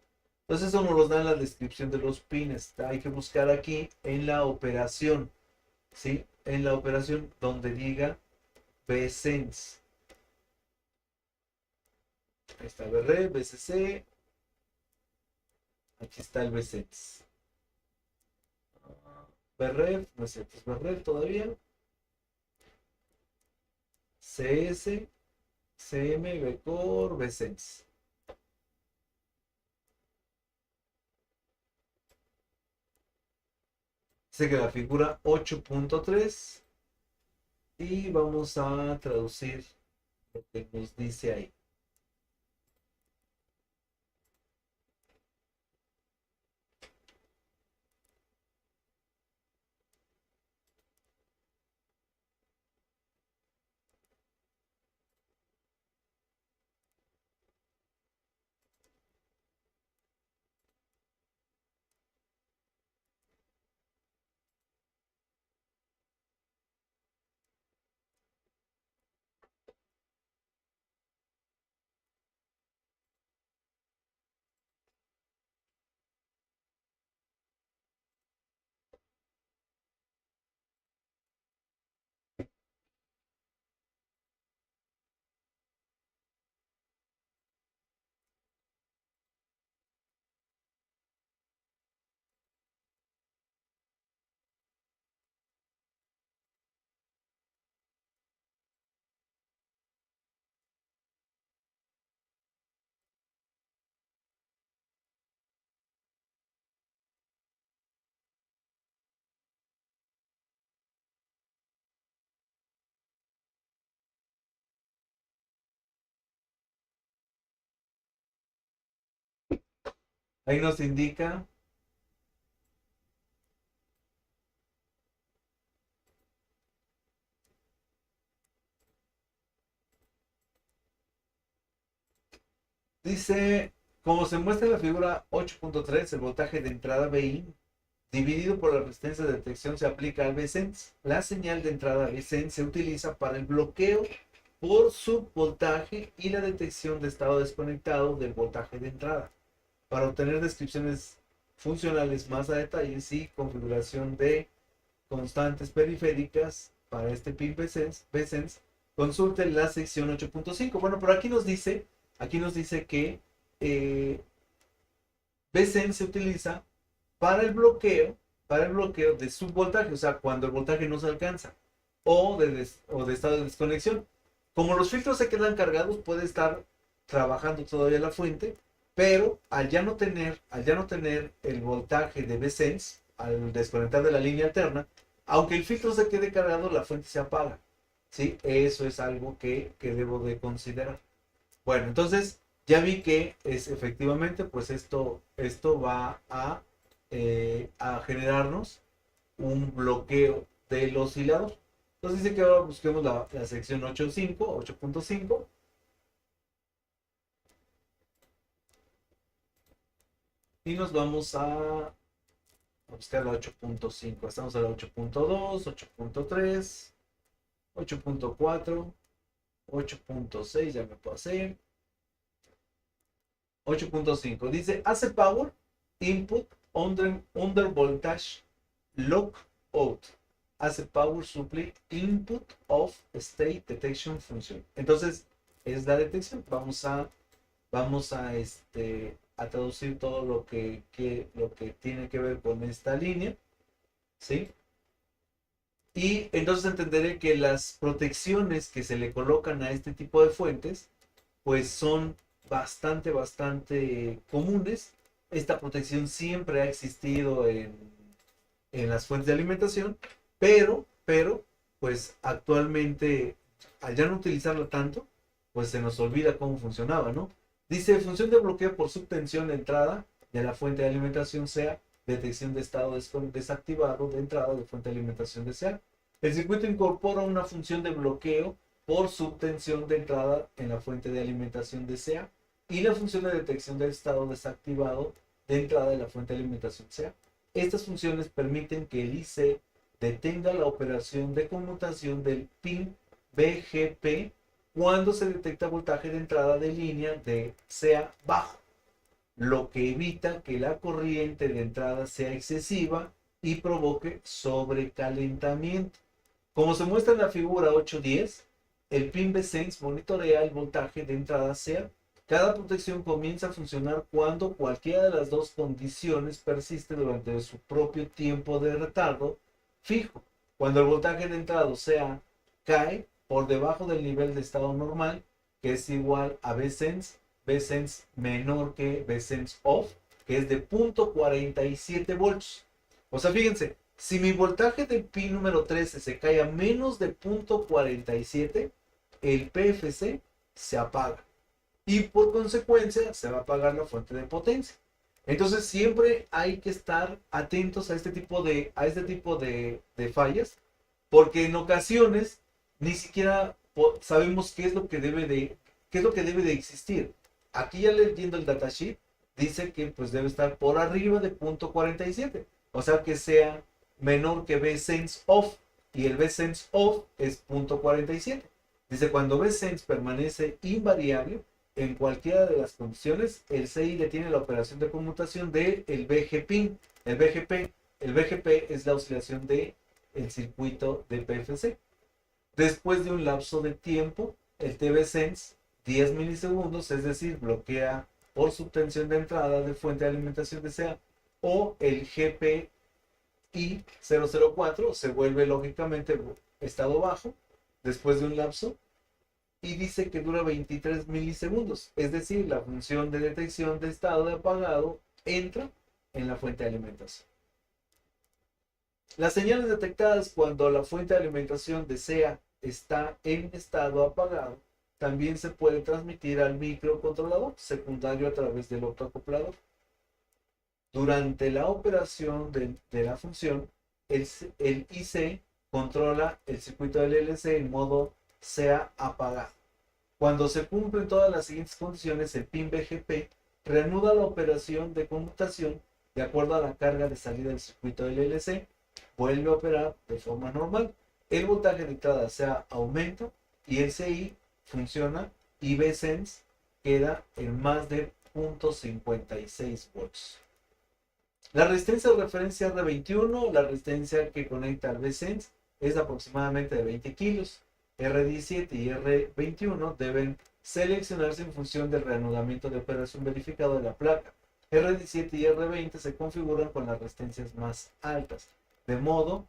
Entonces eso nos lo da en la descripción de los pines. Hay que buscar aquí en la operación, ¿sí? En la operación donde diga Vsense. Ahí está BR, BCC. Aquí está el Vsense. BREF, no es cierto, es BREF todavía. CS, CM, Vcore, Vsense. Se queda figura 8.3 y vamos a traducir lo que nos dice ahí. Ahí nos indica dice, como se muestra en la figura 8.3, el voltaje de entrada VIN dividido por la resistencia de detección se aplica al Vsense. La señal de entrada Vsense se utiliza para el bloqueo por subvoltaje y la detección de estado desconectado del voltaje de entrada. Para obtener descripciones funcionales más a detalle y configuración de constantes periféricas para este pin Vsense, consulte la sección 8.5. Bueno, pero aquí nos dice que Vsense se utiliza para el bloqueo de subvoltaje, o sea, cuando el voltaje no se alcanza, o de estado de desconexión. Como los filtros se quedan cargados, puede estar trabajando todavía la fuente, pero al ya no tener el voltaje de Vsense, al desconectar de la línea alterna, aunque el filtro se quede cargado, la fuente se apaga. ¿Sí? Eso es algo que debo de considerar. Bueno, entonces ya vi que es efectivamente, pues esto va a generarnos un bloqueo del oscilador. Entonces dice que ahora busquemos la sección 8.5 y nos vamos a buscar la 8.5. Estamos a la 8.2, 8.3, 8.4, 8.6, ya me puedo hacer. 8.5 dice hace power input under voltage lockout as a power supply input of state detection function. Entonces, es la detección. Vamos a traducir todo lo que tiene que ver con esta línea, ¿sí? Y entonces entenderé que las protecciones que se le colocan a este tipo de fuentes, pues son bastante comunes. Esta protección siempre ha existido en las fuentes de alimentación, pero, pues actualmente, al ya no utilizarla tanto, pues se nos olvida cómo funcionaba, ¿no? Dice, función de bloqueo por subtensión de entrada de la fuente de alimentación sea detección de estado desactivado de entrada de fuente de alimentación deseada. El circuito incorpora una función de bloqueo por subtensión de entrada en la fuente de alimentación deseada y la función de detección del estado desactivado de entrada de la fuente de alimentación deseada. Estas funciones permiten que el IC detenga la operación de conmutación del pin BGP cuando se detecta voltaje de entrada de línea de sea bajo, lo que evita que la corriente de entrada sea excesiva y provoque sobrecalentamiento. Como se muestra en la figura 8.10, el pin BSense monitorea el voltaje de entrada SEA. Cada protección comienza a funcionar cuando cualquiera de las dos condiciones persiste durante su propio tiempo de retardo fijo. Cuando el voltaje de entrada SEA cae por debajo del nivel de estado normal, que es igual a BSense menor que BSense off, que es de 0.47 volts. O sea, fíjense, si mi voltaje del pin número 13 se cae a menos de 0.47, el PFC se apaga. Y por consecuencia se va a apagar la fuente de potencia. Entonces siempre hay que estar atentos a este tipo de fallas, porque en ocasiones ni siquiera sabemos qué es lo que debe de existir. Aquí ya leyendo el datasheet, dice que pues debe estar por arriba de 0.47. O sea que sea menor que BSense off. Y el BSense off es 0.47. Dice, cuando BSense permanece invariable en cualquiera de las condiciones, el CI detiene la operación de conmutación del BGP. El BGP es la oscilación del circuito de PFC. Después de un lapso de tiempo, el TVSense 10 milisegundos, es decir, bloquea por subtensión de entrada de fuente de alimentación DCA, o el GPI 004 se vuelve lógicamente estado bajo después de un lapso y dice que dura 23 milisegundos, es decir, la función de detección de estado de apagado entra en la fuente de alimentación. Las señales detectadas cuando la fuente de alimentación desea está en estado apagado también se puede transmitir al microcontrolador secundario a través del autoacoplador. Durante la operación de la función, el IC controla el circuito del LC en modo sea apagado. Cuando se cumplen todas las siguientes condiciones, el pin BGP reanuda la operación de conmutación de acuerdo a la carga de salida del circuito del LC, vuelve a operar de forma normal. El voltaje de entrada SEA aumenta y el CI funciona y BSense queda en más de 0.56 volts. La resistencia de referencia R21, la resistencia que conecta al BSense, es aproximadamente de 20 kilos. R17 y R21 deben seleccionarse en función del reanudamiento de operación verificado de la placa. R17 y R20 se configuran con las resistencias más altas, de modo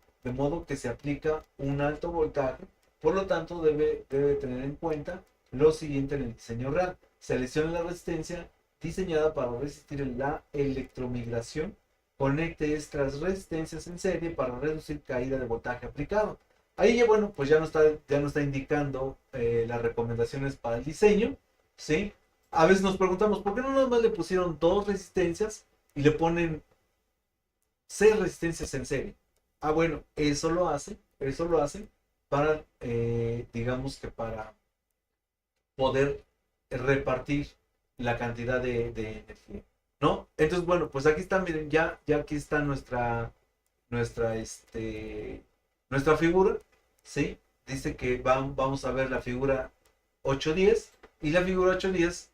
que se aplica un alto voltaje. Por lo tanto, debe tener en cuenta lo siguiente en el diseño real. Seleccione la resistencia diseñada para resistir la electromigración. Conecte estas resistencias en serie para reducir caída de voltaje aplicado. Ahí, bueno, pues ya no está indicando las recomendaciones para el diseño, ¿sí? A veces nos preguntamos, ¿por qué no nada más le pusieron 2 resistencias y le ponen 6 resistencias en serie? Ah, bueno, eso lo hace para, digamos que para poder repartir la cantidad de energía, ¿no? Entonces, bueno, pues aquí está, miren, ya aquí está nuestra figura, ¿sí? Dice que vamos a ver la figura 810 y la figura 810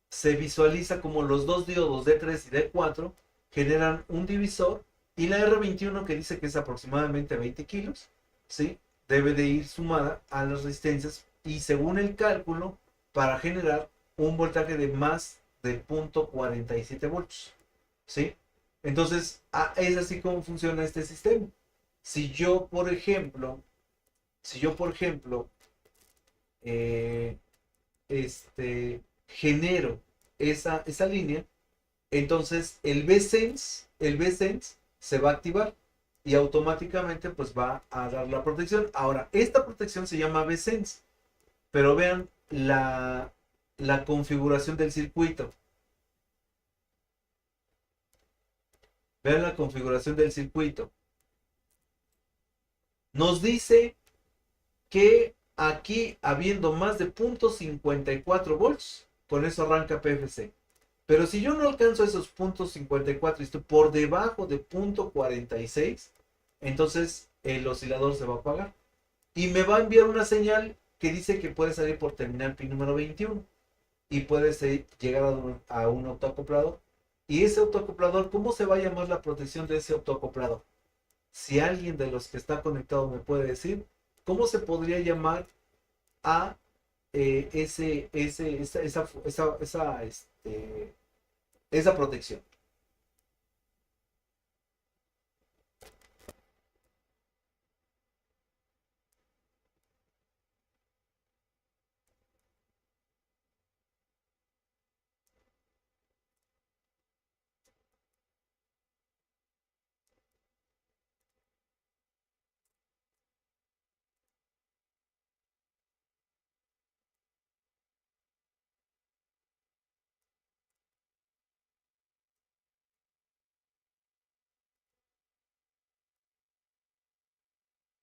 se visualiza como los dos diodos D3 y D4 generan un divisor y la R21 que dice que es aproximadamente 20 kilos, ¿sí? Debe de ir sumada a las resistencias y según el cálculo para generar un voltaje de más de 0.47 voltios, ¿sí? Entonces, es así como funciona este sistema. Si yo, por ejemplo, eh, genero esa línea, entonces el V-Sense se va a activar y automáticamente pues va a dar la protección. Ahora, esta protección se llama V-Sense, pero vean la configuración del circuito. Vean la configuración del circuito. Nos dice que aquí, habiendo más de 0.54 volts, con eso arranca PFC. Pero si yo no alcanzo esos 0.54 y estoy por debajo de 0.46, entonces el oscilador se va a apagar. Y me va a enviar una señal que dice que puede salir por terminal pin número 21 y puede llegar a un autoacoplador. Y ese autoacoplador, ¿cómo se va a llamar la protección de ese autoacoplador? Si alguien de los que está conectado me puede decir, ¿cómo se podría llamar a esa protección?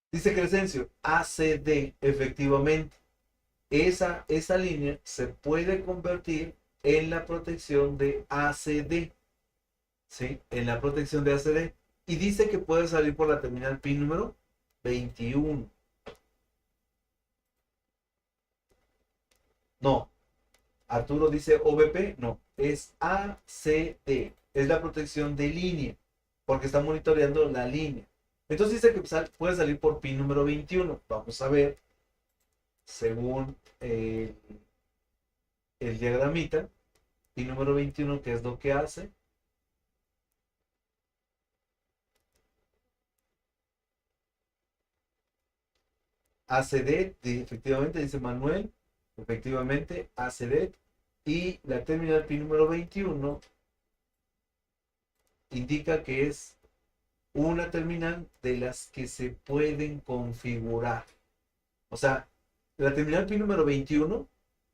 Dice Crescencio, ACD, efectivamente. Esa línea se puede convertir en la protección de ACD, ¿sí? En la protección de ACD. Y dice que puede salir por la terminal pin número 21. No, Arturo dice OVP, no, es ACD, es la protección de línea, porque está monitoreando la línea. Entonces dice que puede salir por pin número 21. Vamos a ver, según el diagramita, pin número 21, ¿qué es lo que hace? ACD, efectivamente, dice Manuel, efectivamente, ACD, y la terminal pin número 21 indica que es una terminal de las que se pueden configurar. O sea, la terminal pin número 21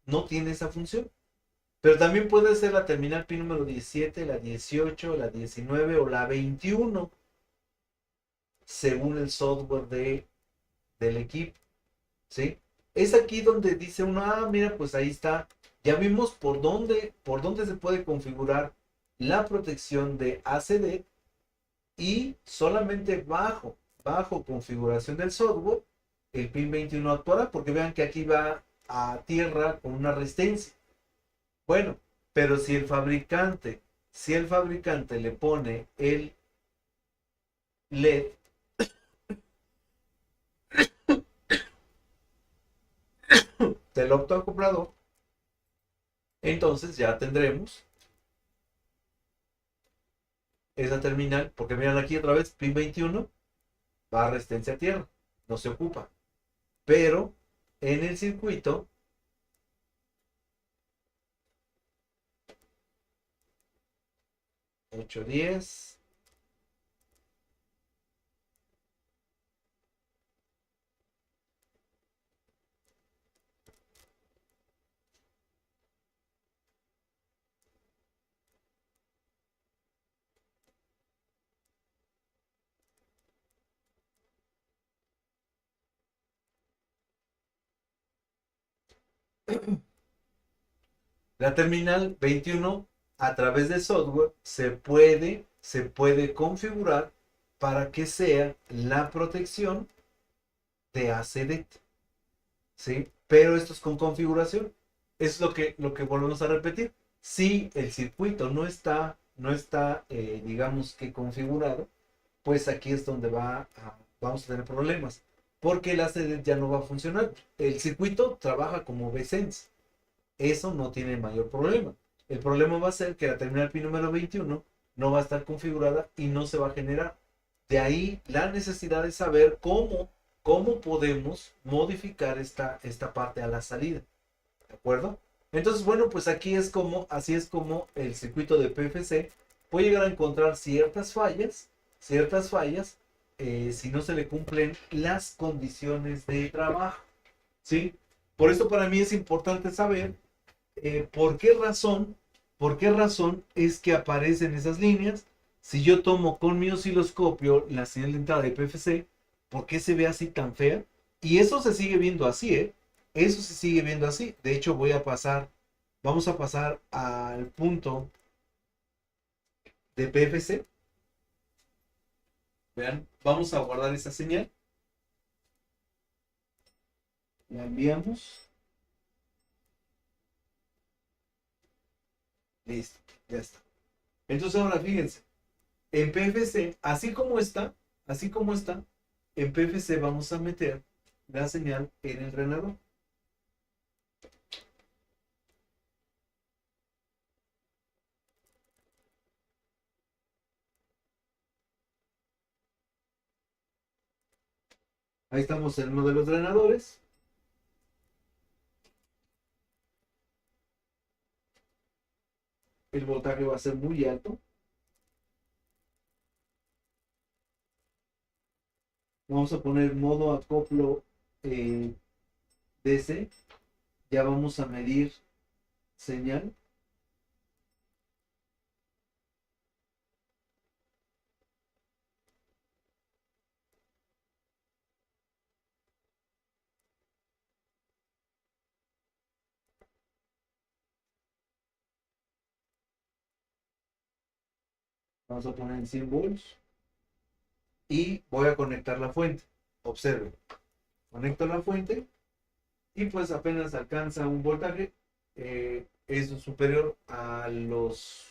no tiene esa función. Pero también puede ser la terminal pin número 17, la 18, la 19 o la 21, según el software del equipo, ¿sí? Es aquí donde dice uno, mira, pues ahí está. Ya vimos por dónde se puede configurar la protección de ACD y solamente bajo configuración del software, el pin 21 actuará, porque vean que aquí va a tierra con una resistencia. Bueno, pero si el fabricante le pone el LED del optoacoplador, entonces ya tendremos esa terminal, porque miren aquí otra vez, pin 21 va a resistencia a tierra, no se ocupa. Pero en el circuito, 810, la terminal 21 a través de software se puede configurar para que sea la protección de ACD, ¿sí? Pero esto es con configuración. Es lo que volvemos a repetir. Si el circuito no está digamos que configurado, pues aquí es donde vamos a tener problemas, porque el ACD ya no va a funcionar. El circuito trabaja como VSense, eso no tiene mayor problema. El problema va a ser que la terminal pin número 21 no va a estar configurada y no se va a generar. De ahí la necesidad de saber cómo podemos modificar esta parte a la salida. ¿De acuerdo? Entonces, bueno, pues así es como el circuito de PFC puede llegar a encontrar ciertas fallas, si no se le cumplen las condiciones de trabajo. ¿Sí? Por eso para mí es importante saber por qué razón es que aparecen esas líneas. Si yo tomo con mi osciloscopio la señal de entrada de PFC, ¿por qué se ve así tan fea? Y eso se sigue viendo así, ¿eh? Eso se sigue viendo así. De hecho, vamos a pasar al punto de PFC. Vean, vamos a guardar esa señal. La enviamos. Listo, ya está. Entonces ahora fíjense, en PFC, así como está, en PFC vamos a meter la señal en el drenador. Ahí estamos en uno de los drenadores. El voltaje va a ser muy alto. Vamos a poner modo acoplo DC. Ya vamos a medir señal. Vamos a poner en 100 volts. Y voy a conectar la fuente. Observe. Conecto la fuente y pues apenas alcanza un voltaje. Es superior a los...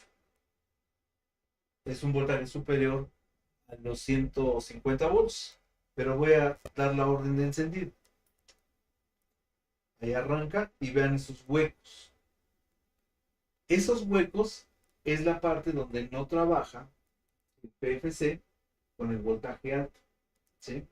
Es un voltaje superior a los 150 volts. Pero voy a dar la orden de encendido. Ahí arranca y vean esos huecos. Esos huecos es la parte donde no trabaja el PFC con el voltaje alto. ¿Sí?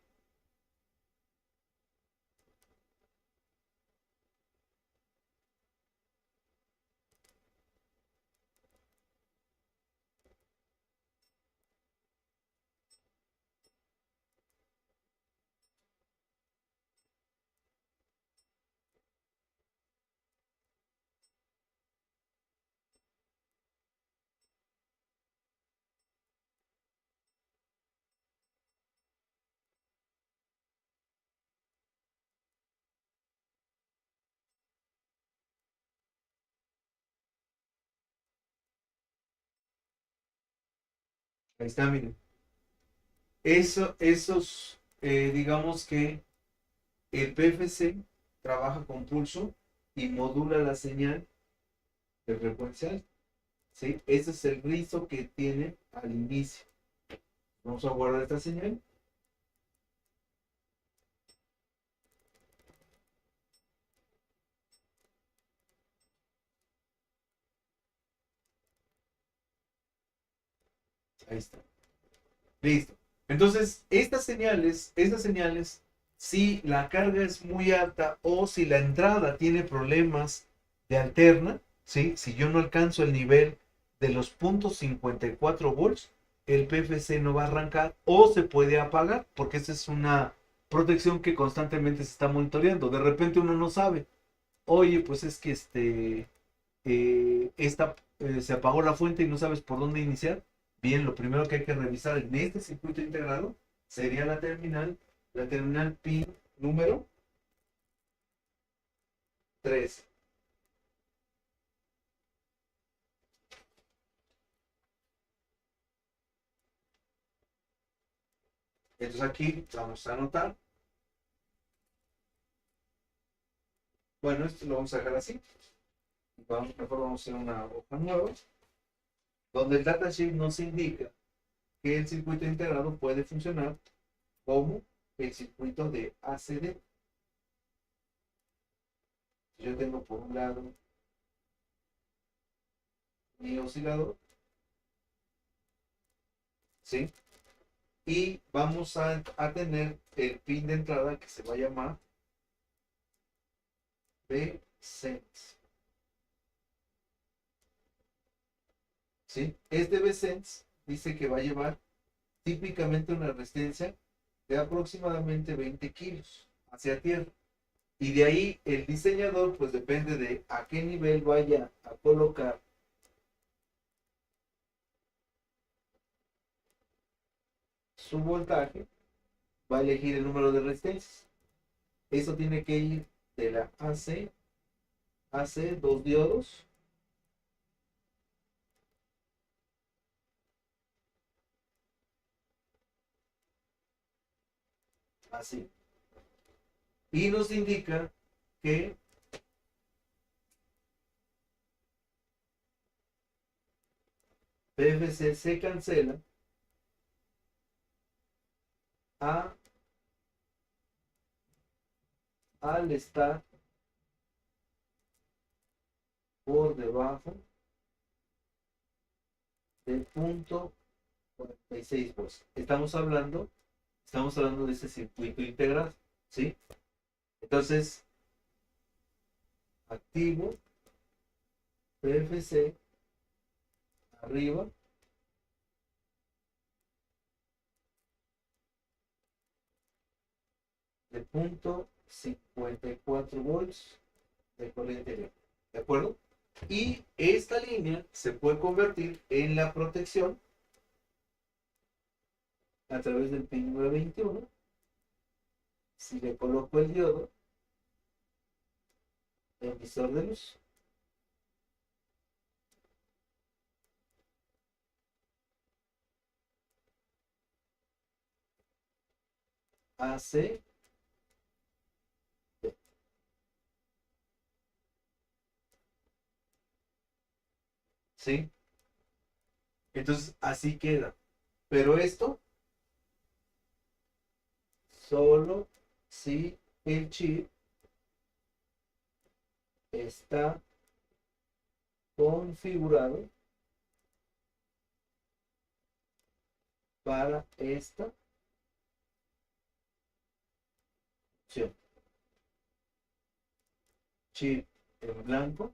Ahí está, miren. Digamos que el PFC trabaja con pulso y modula la señal de frecuencia alta. ¿Sí? Ese es el rizo que tiene al inicio. Vamos a guardar esta señal. Ahí está. Listo. Entonces, estas señales, si la carga es muy alta o si la entrada tiene problemas de alterna, ¿sí? Si yo no alcanzo el nivel de los .54 volts, el PFC no va a arrancar o se puede apagar, porque esa es una protección que constantemente se está monitoreando. De repente uno no sabe, oye, pues es que se apagó la fuente y no sabes por dónde iniciar. Bien, lo primero que hay que revisar en este circuito integrado sería la terminal pin número 3. Entonces aquí vamos a anotar. Bueno, esto lo vamos a dejar así. Mejor vamos a hacer una hoja nueva. donde el datasheet nos indica que el circuito integrado puede funcionar como el circuito de ACD. Yo tengo por un lado mi oscilador, ¿sí? Y vamos a tener el pin de entrada que se va a llamar Vsense, ¿sí? Este Vsense dice que va a llevar típicamente una resistencia de aproximadamente 20 kilos hacia tierra. Y de ahí el diseñador, pues depende de a qué nivel vaya a colocar su voltaje, va a elegir el número de resistencias. Eso tiene que ir de la AC 2 diodos, así. Y nos indica que PFC se cancela a, al estar por debajo del punto 46 volts. Estamos hablando de ese circuito integrado, ¿sí? Entonces, activo PFC arriba de punto 54 volts de corriente eléctrica, ¿de acuerdo? Y esta línea se puede convertir en la protección a través del pin 921. Si le coloco el diodo, emisor de luz, AC, ¿sí? Entonces así queda. Pero esto solo si el chip está configurado para esta opción. Chip en blanco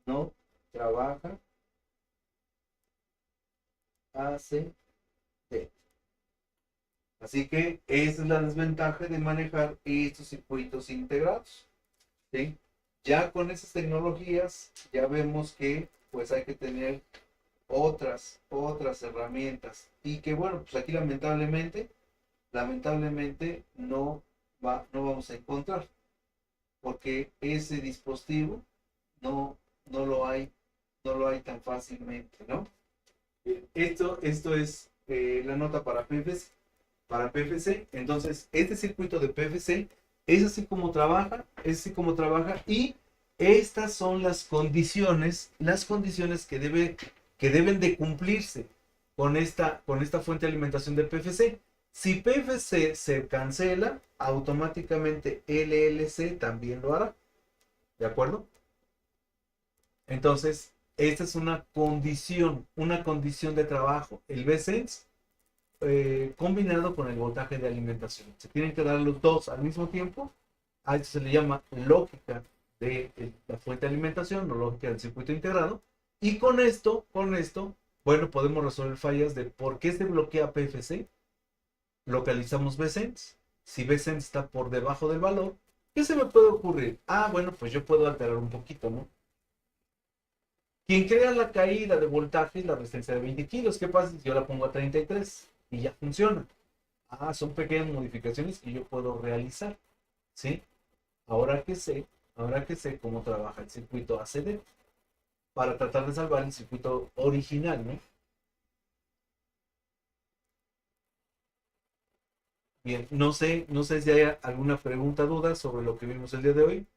no trabaja ACD. Así que esa es la desventaja de manejar estos circuitos integrados, ¿sí? Ya con esas tecnologías ya vemos que pues hay que tener otras herramientas y que bueno, pues aquí lamentablemente no vamos a encontrar porque ese dispositivo no, no lo hay, no lo hay tan fácilmente, ¿no? Esto es la nota para PFC. Entonces, este circuito de PFC es así como trabaja y estas son las condiciones que deben de cumplirse con esta fuente de alimentación de PFC. Si PFC se cancela, automáticamente LLC también lo hará. ¿De acuerdo? Entonces, esta es una condición de trabajo. El VSense combinado con el voltaje de alimentación. Se tienen que dar los dos al mismo tiempo. A esto se le llama lógica de la fuente de alimentación o lógica del circuito integrado. Y con esto, bueno, podemos resolver fallas de por qué se bloquea PFC. Localizamos VSense. Si VSense está por debajo del valor, ¿qué se me puede ocurrir? Ah, bueno, pues yo puedo alterar un poquito, ¿no? Quien crea la caída de voltaje es la resistencia de 20 kilos. ¿Qué pasa si yo la pongo a 33 y ya funciona? Ah, son pequeñas modificaciones que yo puedo realizar, ¿sí? Ahora que sé, ahora que sé cómo trabaja el circuito ACD para tratar de salvar el circuito original, ¿no? Bien, no sé si hay alguna pregunta, duda sobre lo que vimos el día de hoy.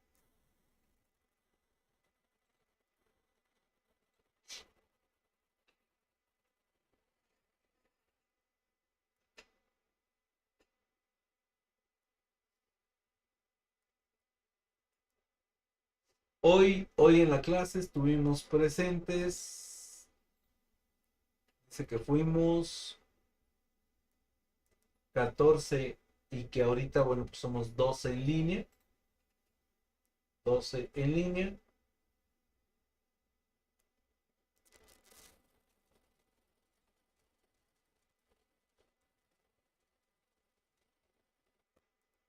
Hoy en la clase estuvimos presentes. Dice que fuimos 14 y que ahorita, bueno, pues somos 12 en línea. 12 en línea.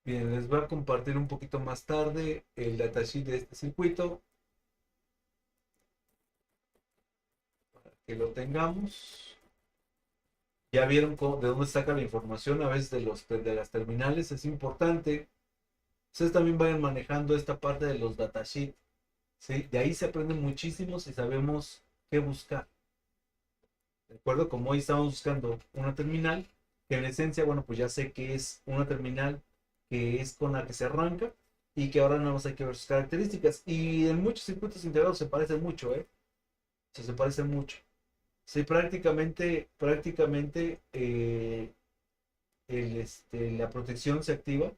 Bien, les voy a compartir un poquito más tarde el datasheet de este circuito para que lo tengamos. Ya vieron de dónde saca la información a veces de las terminales. Es importante. Ustedes también vayan manejando esta parte de los datasheets. ¿Sí? De ahí se aprende muchísimo si sabemos qué buscar. ¿De acuerdo? Como hoy estamos buscando una terminal, que en esencia, bueno, pues ya sé que es una terminal que es con la que se arranca y que ahora nada más hay que ver sus características. Y en muchos circuitos integrados se parece mucho, ¿eh? O sea, se parece mucho. Sí, prácticamente la protección se activa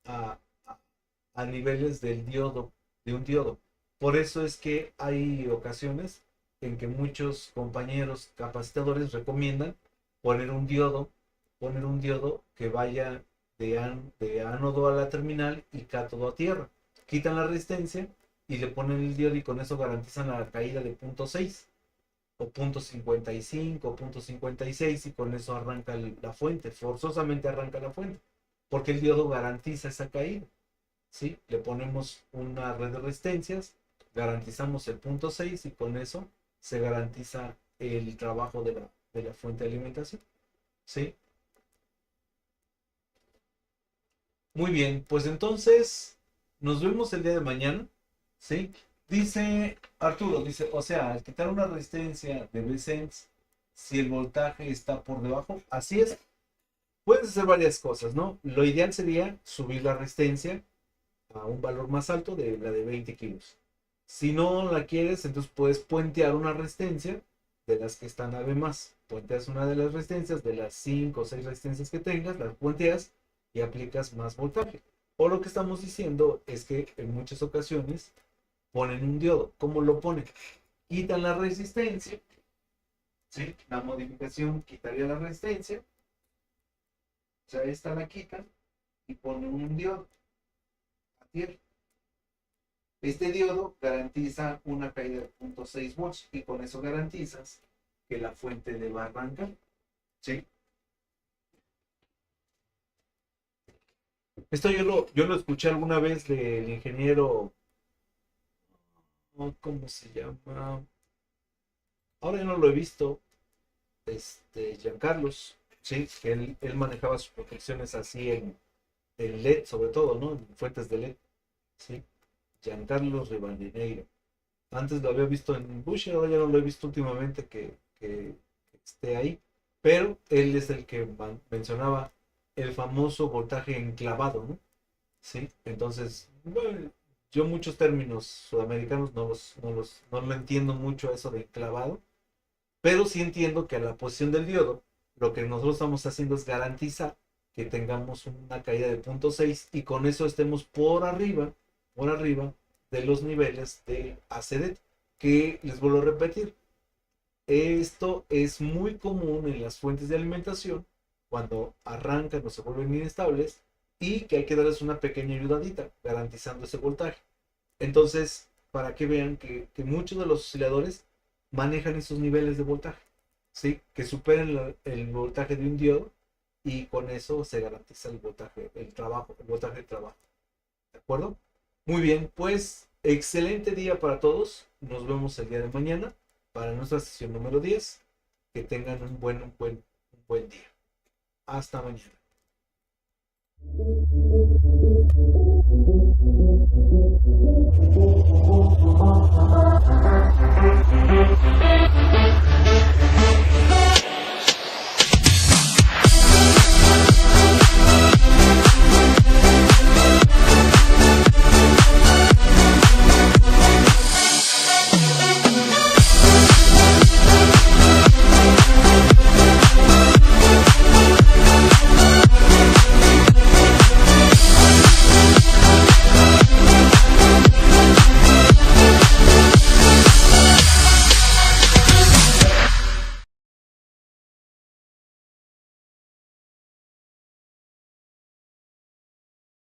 a, a, a niveles del diodo, de un diodo. Por eso es que hay ocasiones en que muchos compañeros capacitadores recomiendan poner un diodo, poner un diodo que vaya de ánodo a la terminal y cátodo a tierra. Quitan la resistencia y le ponen el diodo y con eso garantizan la caída de punto .6 o punto .55 o punto .56 y con eso arranca la fuente, forzosamente arranca la fuente, porque el diodo garantiza esa caída. ¿Sí? Le ponemos una red de resistencias, garantizamos el punto .6 y con eso se garantiza el trabajo de la fuente de alimentación. ¿Sí? Muy bien, pues entonces nos vemos el día de mañana. ¿Sí? Dice Arturo, dice, o sea, al quitar una resistencia de Vsense, si el voltaje está por debajo, así es, puedes hacer varias cosas, ¿no? Lo ideal sería subir la resistencia a un valor más alto de la de 20 kilos. Si no la quieres, entonces puedes puentear una resistencia de las que están a B+. Puenteas una de las resistencias, de las 5 o 6 resistencias que tengas, las puenteas y aplicas más voltaje. O lo que estamos diciendo es que en muchas ocasiones ponen un diodo. ¿Cómo lo ponen? Quitan la resistencia, ¿sí? La modificación quitaría la resistencia, o sea, esta la quitan y ponen un diodo a tierra. Este diodo garantiza una caída de 0.6 volts y con eso garantizas que la fuente le va a arrancar. ¿Sí? Esto yo lo escuché alguna vez del ingeniero, ¿cómo se llama? Ahora ya no lo he visto, Giancarlos, ¿sí? Que él manejaba sus protecciones así en LED, sobre todo, ¿no? En fuentes de LED, ¿sí? Giancarlos Rivadeneira. Antes lo había visto en Bush, ahora ya no lo he visto últimamente que esté ahí. Pero él es el que mencionaba el famoso voltaje enclavado, ¿no? Sí, entonces, bueno, yo muchos términos sudamericanos no lo entiendo mucho eso de enclavado, pero sí entiendo que a la posición del diodo, lo que nosotros estamos haciendo es garantizar que tengamos una caída de punto .6 y con eso estemos por arriba de los niveles de ACD, que les vuelvo a repetir, esto es muy común en las fuentes de alimentación cuando arrancan o se vuelven inestables y que hay que darles una pequeña ayudadita garantizando ese voltaje. Entonces, para que vean que muchos de los osciladores manejan esos niveles de voltaje, ¿sí? Que superen el voltaje de un diodo y con eso se garantiza el voltaje, el voltaje de trabajo. ¿De acuerdo? Muy bien, pues excelente día para todos. Nos vemos el día de mañana para nuestra sesión número 10. Que tengan un buen día. Hasta mañana.